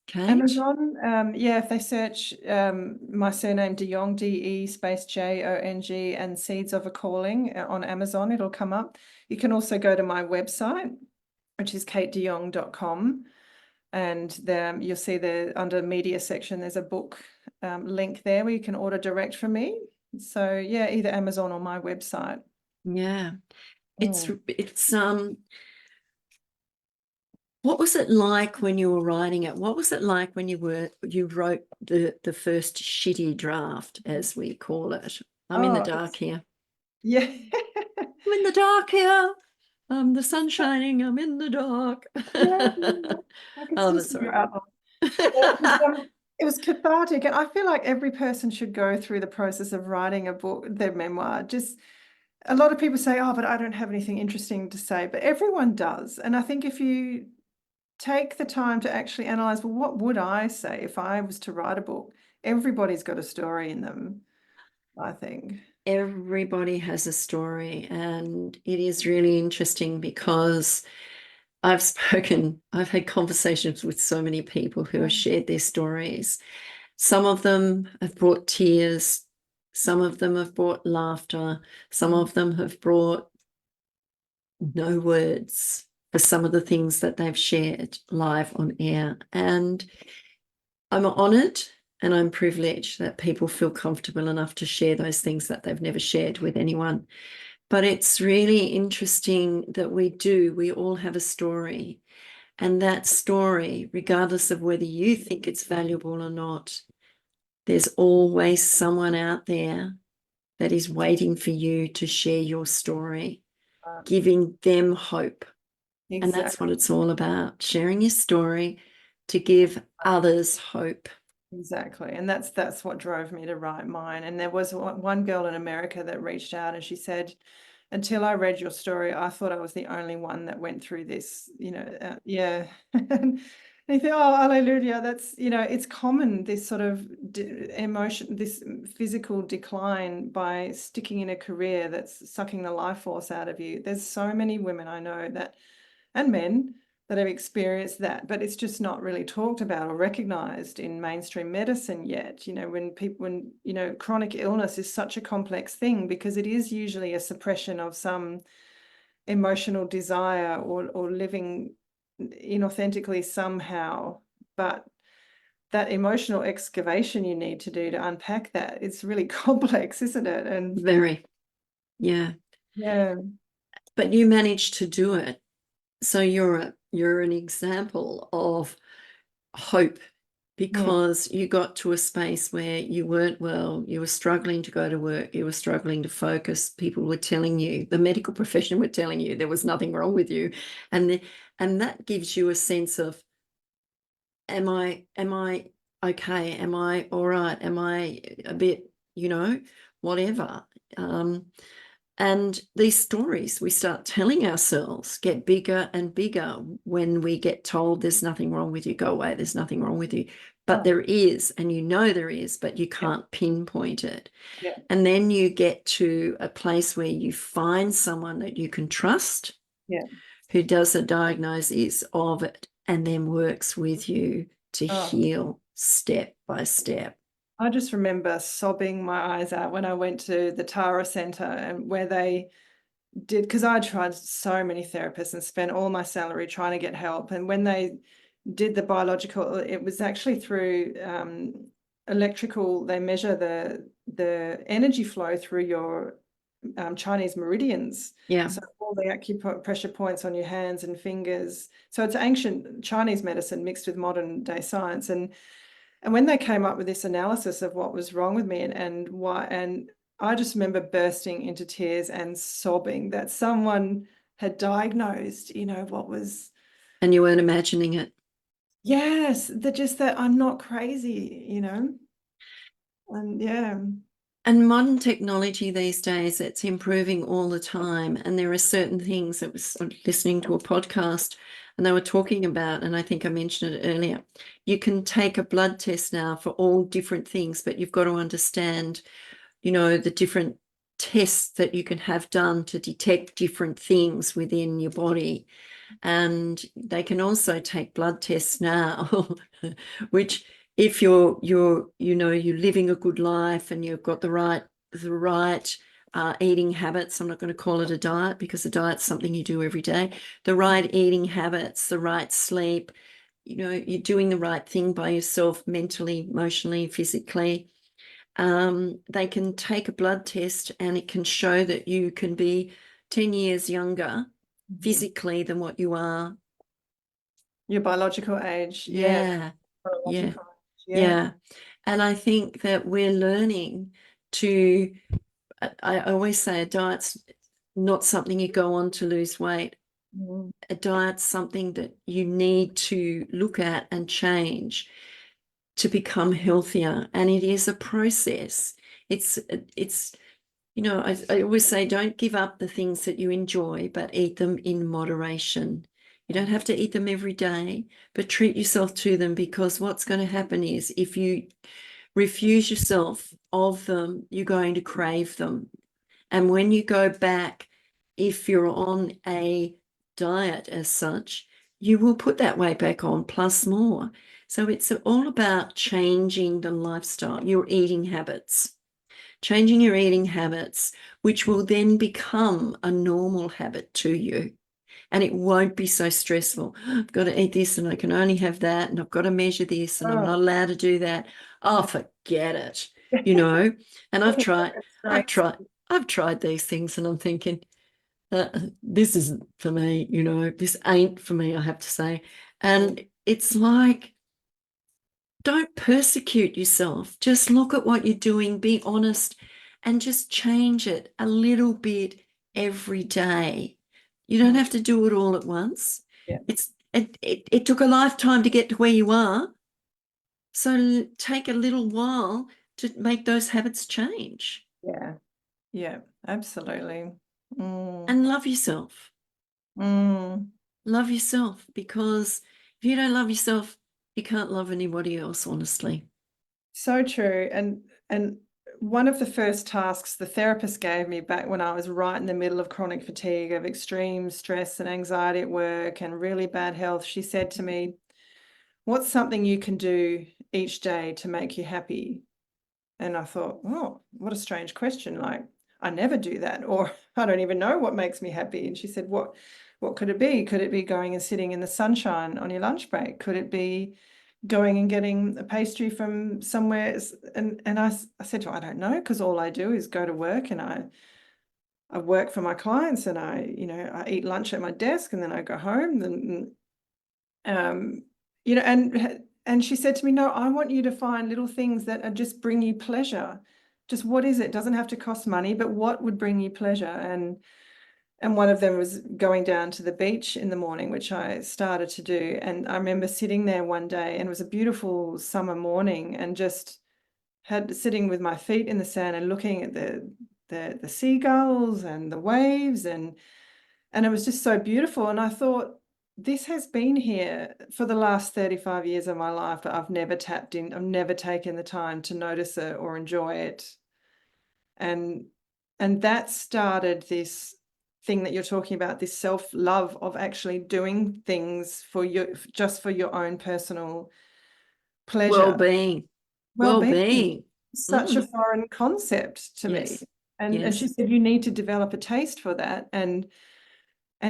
S2: Kate?
S1: Amazon, yeah, if they search my surname De Jong, DE space JONG, and Seeds of a Calling on Amazon, it'll come up. You can also go to my website, which is katedejong.com, and there you'll see there under media section, there's a book link there where you can order direct from me. So yeah, either Amazon or my website.
S2: Yeah. It's what was it like when you were writing it? What was it like when you wrote the first shitty draft, as we call it? I'm in the dark here.
S1: Yeah.
S2: I'm in the dark here. The sun's shining. I'm in the dark.
S1: Yeah, I can still see your outline. It was cathartic, and I feel like every person should go through the process of writing a book, their memoir. Just a lot of people say, "Oh, but I don't have anything interesting to say," but everyone does. And I think if you take the time to actually analyze, well, what would I say if I was to write a book? Everybody's got a story in them, I think.
S2: Everybody has a story, and it is really interesting because I've had conversations with so many people who have shared their stories. Some of them have brought tears, some of them have brought laughter, some of them have brought no words for some of the things that they've shared live on air. And I'm honored and I'm privileged that people feel comfortable enough to share those things that they've never shared with anyone. But it's really interesting that we all have a story. And that story, regardless of whether you think it's valuable or not, there's always someone out there that is waiting for you to share your story, giving them hope.
S1: Exactly.
S2: And that's what it's all about, sharing your story to give others hope.
S1: Exactly. And that's what drove me to write mine. And there was one girl in America that reached out and she said, until I read your story, I thought I was the only one that went through this, yeah. And you think, oh, hallelujah, that's, it's common, this sort of emotion, this physical decline by sticking in a career that's sucking the life force out of you. There's so many women I know that, and men, that have experienced that, but it's just not really talked about or recognized in mainstream medicine yet. When chronic illness is such a complex thing because it is usually a suppression of some emotional desire or living inauthentically somehow. But that emotional excavation you need to do to unpack that, it's really complex, isn't it? And
S2: very, yeah. But you managed to do it. So you're an example of hope, because you got to a space where you weren't well, you were struggling to go to work, you were struggling to focus. People were telling you, the medical profession were telling you there was nothing wrong with you. And that gives you a sense of, am I okay? Am I all right? Am I a bit, whatever? And these stories we start telling ourselves get bigger and bigger when we get told there's nothing wrong with you, go away, there's nothing wrong with you. But there is, and there is, but you can't pinpoint it.
S1: Yeah.
S2: And then you get to a place where you find someone that you can trust, who does a diagnosis of it and then works with you to heal step by step.
S1: I just remember sobbing my eyes out when I went to the Tara Centre, and where they did, because I tried so many therapists and spent all my salary trying to get help. And when they did the biological, it was actually through electrical, they measure the energy flow through your Chinese meridians.
S2: Yeah.
S1: So all the acupressure points on your hands and fingers. So it's ancient Chinese medicine mixed with modern day science. And when they came up with this analysis of what was wrong with me and why, and I just remember bursting into tears and sobbing that someone had diagnosed, what was.
S2: And you weren't imagining it.
S1: Yes, that I'm not crazy, and yeah.
S2: And modern technology these days, it's improving all the time. And there are certain things that was listening to a podcast and they were talking about, and I think I mentioned it earlier, you can take a blood test now for all different things, but you've got to understand, the different tests that you can have done to detect different things within your body. And they can also take blood tests now, which if you're living a good life and you've got the right eating habits. I'm not going to call it a diet because a diet's something you do every day. The right eating habits, the right sleep, you're doing the right thing by yourself mentally, emotionally, physically. They can take a blood test and it can show that you can be 10 years younger physically than what you are.
S1: Your biological age.
S2: Yeah.
S1: Biological age.
S2: Yeah. And I think that we're learning to, I always say a diet's not something you go on to lose weight. A diet's something that you need to look at and change to become healthier. And it is a process. It's I always say, don't give up the things that you enjoy, but eat them in moderation. You don't have to eat them every day, but treat yourself to them, because what's going to happen is if you refuse yourself of them, you're going to crave them. And when you go back, if you're on a diet as such, you will put that weight back on plus more. So it's all about changing the lifestyle, your eating habits. Changing your eating habits, which will then become a normal habit to you. And it won't be so stressful. I've got to eat this and I can only have that, and I've got to measure this and I'm not allowed to do that. Oh, forget it. And I've tried these things and I'm thinking, this isn't for me, this ain't for me, I have to say. And it's like, don't persecute yourself. Just look at what you're doing, be honest, and just change it a little bit every day. You don't have to do it all at once.
S1: Yeah.
S2: It took a lifetime to get to where you are. So take a little while to make those habits change.
S1: Yeah, absolutely.
S2: And love yourself. Love yourself, because if you don't love yourself, you can't love anybody else, honestly.
S1: So true. And one of the first tasks the therapist gave me back when I was right in the middle of chronic fatigue, of extreme stress and anxiety at work and really bad health, she said to me, "What's something you can do each day to make you happy?" And I thought, oh, what a strange question. Like, I never do that, or I don't even know what makes me happy. And she said, what could it be? Could it be going and sitting in the sunshine on your lunch break? Could it be going and getting a pastry from somewhere? And I said to her, I don't know, because all I do is go to work and I work for my clients, and I eat lunch at my desk and then I go home. And she said to me, no, I want you to find little things that are just bring you pleasure. Just what is it? Doesn't have to cost money, but what would bring you pleasure? And one of them was going down to the beach in the morning, which I started to do. And I remember sitting there one day, and it was a beautiful summer morning, and just sitting with my feet in the sand and looking at the seagulls and the waves, and it was just so beautiful. And I thought, this has been here for the last 35 years of my life, but I've never tapped in. I've never taken the time to notice it or enjoy it. And that started this thing that you're talking about, this self-love of actually doing things for you, just for your own personal pleasure.
S2: Well-being.
S1: Such a foreign concept to me. And she said, you need to develop a taste for that and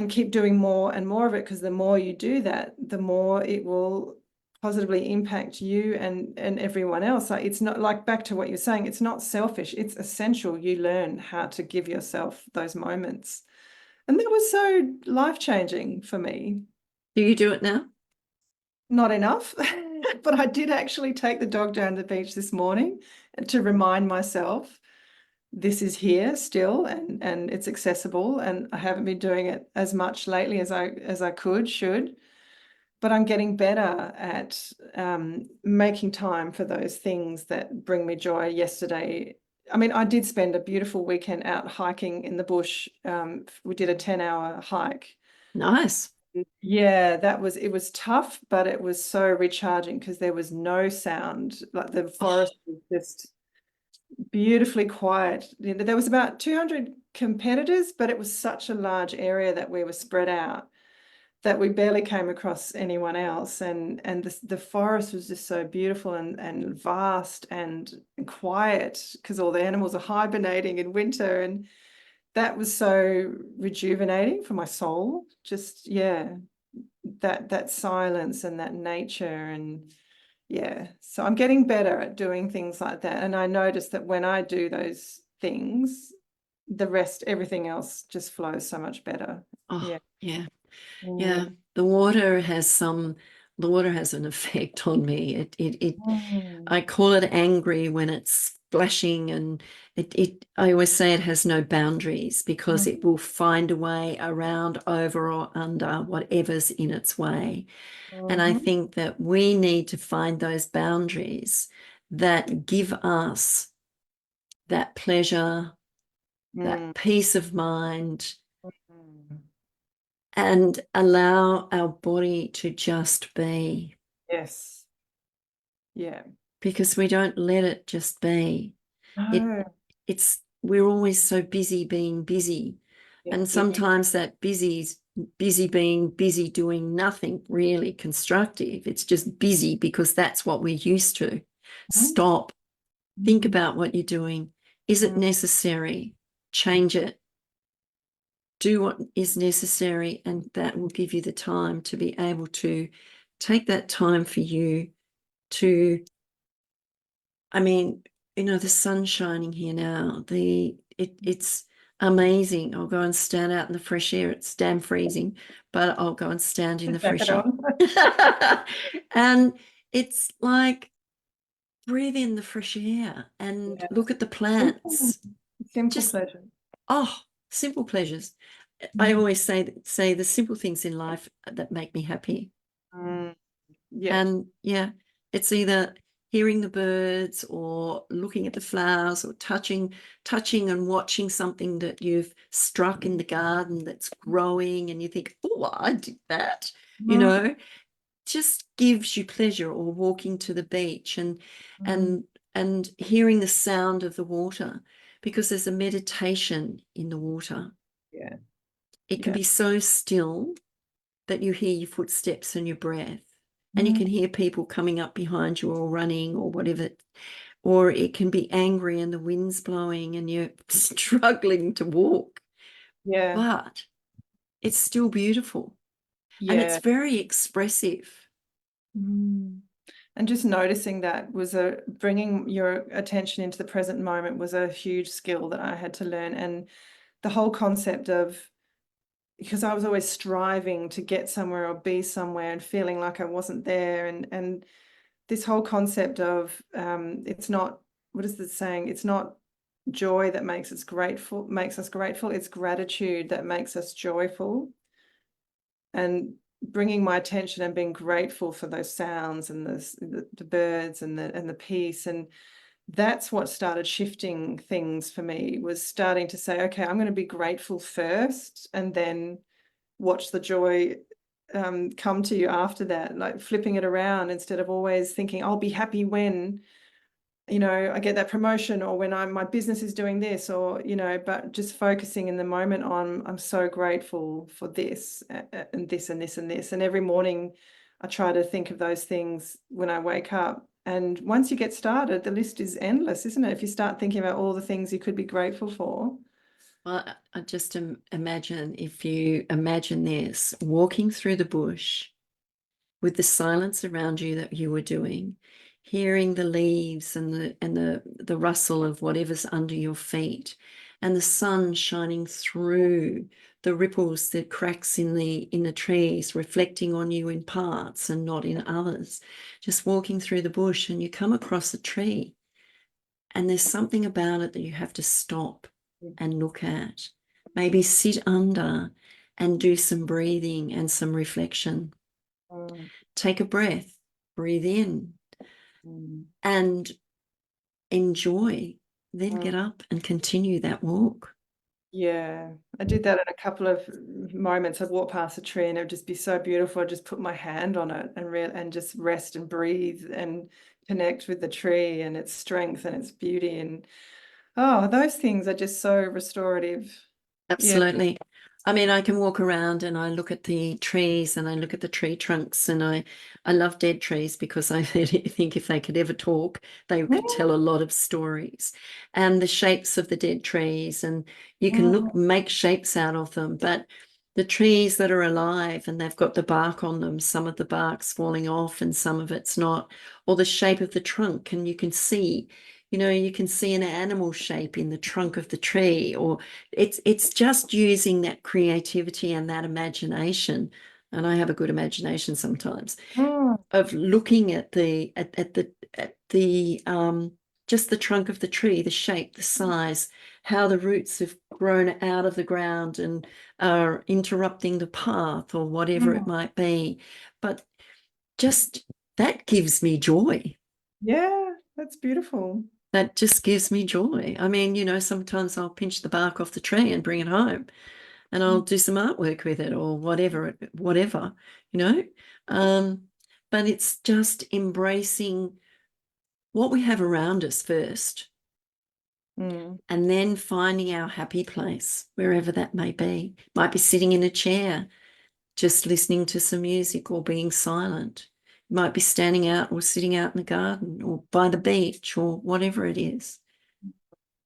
S1: keep doing more and more of it, because the more you do that, the more it will positively impact you and everyone else. Like, it's not like, back to what you're saying, it's not selfish, it's essential you learn how to give yourself those moments. And that was so life-changing for me.
S2: Do you do it now?
S1: Not enough, but I did actually take the dog down to the beach this morning to remind myself this is here still, and it's accessible, and I haven't been doing it as much lately as I should, but I'm getting better at making time for those things that bring me joy. Yesterday, I mean, I did spend a beautiful weekend out hiking in the bush. We did a 10-hour hike.
S2: Nice.
S1: Yeah, it was tough, but it was so recharging because there was no sound. Like, the forest was just beautifully quiet. You know, there was about 200 competitors, but it was such a large area that we were spread out that we barely came across anyone else. And the forest was just so beautiful and vast and quiet because all the animals are hibernating in winter. And that was so rejuvenating for my soul. Just, yeah, that silence and that nature. And yeah, so I'm getting better at doing things like that. And I notice that when I do those things, the rest, everything else just flows so much better.
S2: Oh,
S1: Yeah.
S2: yeah. Yeah.
S1: Mm.
S2: The water has an effect on me. I
S1: Mm.
S2: call it angry when it's splashing, and I always say it has no boundaries because it will find a way around, over, or under whatever's in its way. And I
S1: Mhm.
S2: think that we need to find those boundaries that give us that pleasure, that
S1: Mm.
S2: peace of mind,
S1: Mm.
S2: and allow our body to just be,
S1: Yes. Yeah.
S2: because we don't let it just be. It
S1: No.
S2: it's we're always so busy being busy.
S1: Yeah.
S2: And
S1: Yeah.
S2: sometimes that busy being busy doing nothing really constructive. It's just busy because that's what we're used to.
S1: Mhm.
S2: Stop. Think about what you're doing. Is it
S1: Mhm.
S2: necessary? Change it. Do what is necessary, and that will give you the time to be able to take that time for you to, I mean, the sun's shining here now. It's amazing. I'll go and stand out in the fresh air. It's damn freezing, but I'll go and stand in the fresh
S1: Jacket
S2: air.
S1: on.
S2: And it's like, breathe in the fresh air and
S1: Yeah.
S2: look at the
S1: Simple,
S2: plants.
S1: simple
S2: Just,
S1: pleasure.
S2: oh, simple pleasures. I
S1: Mm.
S2: always say the simple things in life that make me happy.
S1: Mm. Yeah.
S2: And yeah, it's either hearing the birds or looking at the flowers or touching and watching something that you've struck in the garden that's growing and you think, oh, I did that, you
S1: Mm.
S2: know, just gives you pleasure. Or walking to the beach
S1: Mm.
S2: and and hearing the sound of the water, because there's a meditation in the water.
S1: Yeah.
S2: It can
S1: Yeah.
S2: be so still that you hear your footsteps and your breath, and you
S1: Mm.
S2: can hear people coming up behind you or running or whatever. Or it can be angry and the wind's blowing and you're struggling to walk,
S1: Yeah.
S2: but it's still beautiful and it's
S1: Yeah.
S2: very expressive.
S1: Mm. And just noticing that was bringing your attention into the present moment was a huge skill that I had to learn. And the whole concept of, because I was always striving to get somewhere or be somewhere and feeling like I wasn't there. And this whole concept of, it's not, what is the saying? It's not joy that makes us grateful. It's gratitude that makes us joyful. And bringing my attention and being grateful for those sounds and the birds and the peace, and that's what started shifting things for me, was starting to say, okay, I'm going to be grateful first and then watch the joy come to you after that, like flipping it around instead of always thinking I'll be happy when I get that promotion, or when my business is doing this, or but just focusing in the moment on, I'm so grateful for this and this and this and this. And every morning I try to think of those things when I wake up. And once you get started, the list is endless, isn't it? If you start thinking about all the things you could be grateful for.
S2: Well, I just imagine, if you imagine this, walking through the bush with the silence around you that you were doing, hearing the leaves and the rustle of whatever's under your feet, and the sun shining through the ripples, the cracks in the trees, reflecting on you in parts and not in others. Just walking through the bush and you come across a tree, and there's something about it that you have to stop and look at. Maybe sit under and do some breathing and some reflection. Take a breath, breathe in, and enjoy. Then get up and continue that walk.
S1: Yeah, I did that in a couple of moments. I'd walk past a tree and it would just be so beautiful. I'd just put my hand on it and just rest and breathe and connect with the tree and its strength and its beauty. And oh, those things are just so restorative. Yeah.
S2: Absolutely. I mean, I can walk around and I look at the trees and I look at the tree trunks, and I love dead trees because I think if they could ever talk, they could tell a lot of stories. And the shapes of the dead trees, and you can make shapes out of them, but the trees that are alive and they've got the bark on them, some of the bark's falling off and some of it's not, or the shape of the trunk, and you can see, you can see an animal shape in the trunk of the tree, or it's just using that creativity and that imagination. And I have a good imagination sometimes, of looking at the just the trunk of the tree, the shape, the size, how the roots have grown out of the ground and are interrupting the path or whatever it might be. But just that gives me joy.
S1: Yeah, that's beautiful.
S2: That just gives me joy. I mean, sometimes I'll pinch the bark off the tree and bring it home, and I'll do some artwork with it or whatever, you know. But it's just embracing what we have around us first, and then finding our happy place, wherever that may be. Might be sitting in a chair, just listening to some music or being silent. Might be standing out or sitting out in the garden or by the beach or whatever it is.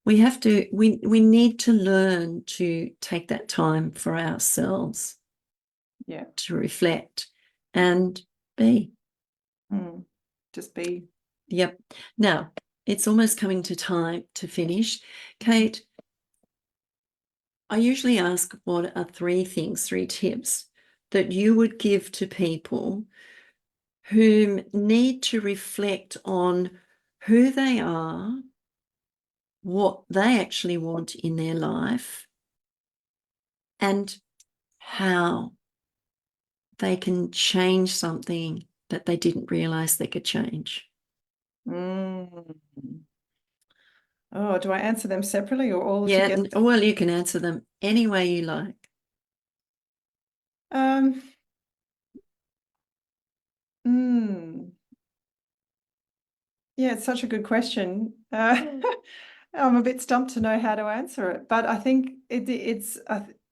S2: We need to learn to take that time for ourselves.
S1: Yeah.
S2: To reflect and be.
S1: Just be.
S2: Yep. Now, it's almost coming to time to finish. Kate, I usually ask, what are 3 tips that you would give to people who need to reflect on who they are, what they actually want in their life, and how they can change something that they didn't realize they could change?
S1: Oh, do I answer them separately or all
S2: Yeah,
S1: together?
S2: well, you can answer them any way you like.
S1: Um, mm, yeah, it's such a good question. I'm a bit stumped to know how to answer it, but I think it's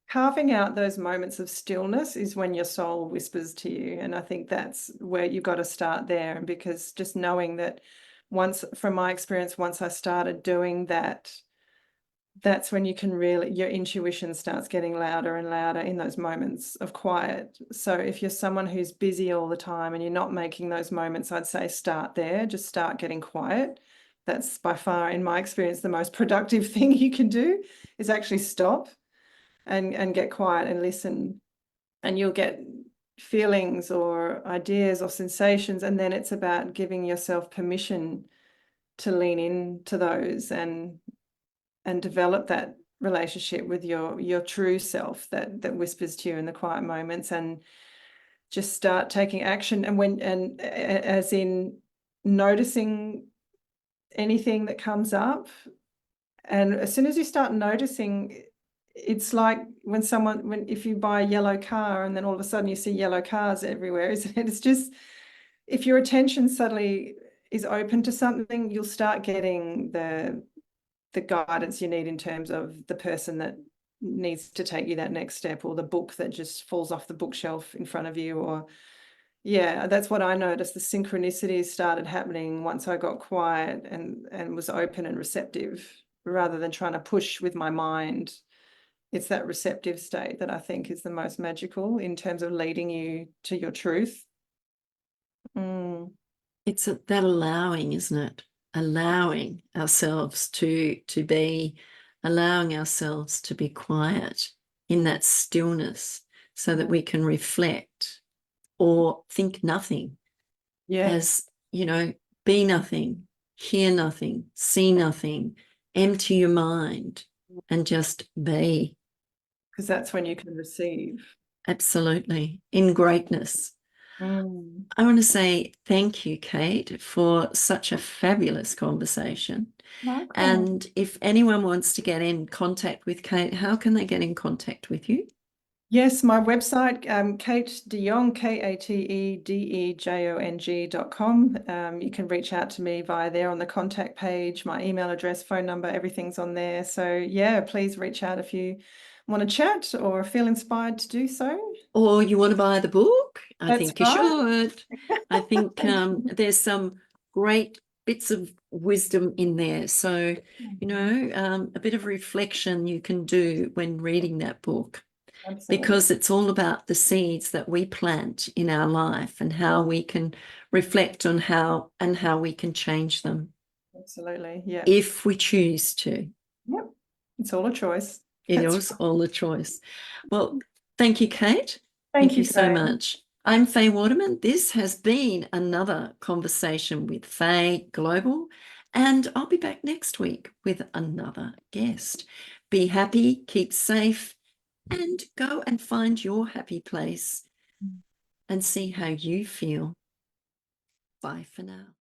S1: carving out those moments of stillness is when your soul whispers to you, and I think that's where you've got to start there. And because just knowing that from my experience, once I started doing that, that's when you can really, your intuition starts getting louder and louder in those moments of quiet. So if you're someone who's busy all the time and you're not making those moments, I'd say start there, just start getting quiet. That's by far, in my experience, the most productive thing you can do is actually stop and get quiet and listen. And you'll get feelings or ideas or sensations. And then it's about giving yourself permission to lean into those and develop that relationship with your true self that whispers to you in the quiet moments, and just start taking action. And as in noticing anything that comes up. And as soon as you start noticing, it's like if you buy a yellow car and then all of a sudden you see yellow cars everywhere, isn't it? It's just, if your attention suddenly is open to something, you'll start getting the guidance you need in terms of the person that needs to take you that next step, or the book that just falls off the bookshelf in front of you. Or yeah, that's what I noticed. The synchronicities started happening once I got quiet and was open and receptive, rather than trying to push with my mind. It's that receptive state that I think is the most magical in terms of leading you to your truth. Mm.
S2: It's that allowing, isn't it? Allowing ourselves to be, allowing ourselves to be quiet in that stillness so that we can reflect or think nothing,
S1: Yeah,
S2: as, you know, be nothing, hear nothing, see nothing, empty your mind and just be.
S1: because that's when you can receive.
S2: Absolutely. In greatness.
S1: Mm.
S2: I want to say thank you, Kate, for such a fabulous conversation.
S1: Likewise.
S2: And if anyone wants to get in contact with Kate, how can they get in contact with you?
S1: Yes, my website, Kate De Jong, KateDejong.com. You can reach out to me via there on the contact page. My email address, phone number, everything's on there. So yeah, please reach out if you want to chat or feel inspired to do so.
S2: Or you want to buy the book? I
S1: That's
S2: think you
S1: right.
S2: should. I think
S1: Thank you.
S2: there's some great bits of wisdom in there. So, you know, a bit of reflection you can do when reading that book,
S1: Absolutely.
S2: because it's all about the seeds that we plant in our life and how we can reflect on how we can change them
S1: Absolutely. Yeah.
S2: if we choose to.
S1: Yep. It's all a choice.
S2: It
S1: That's
S2: is all a choice. Well, thank you, Kate.
S1: Thank
S2: Thank you
S1: you,
S2: so
S1: Faye.
S2: much. I'm Faye Waterman. This has been another conversation with Faye Global, and I'll be back next week with another guest. Be happy, keep safe, and go and find your happy place and see how you feel. Bye for now.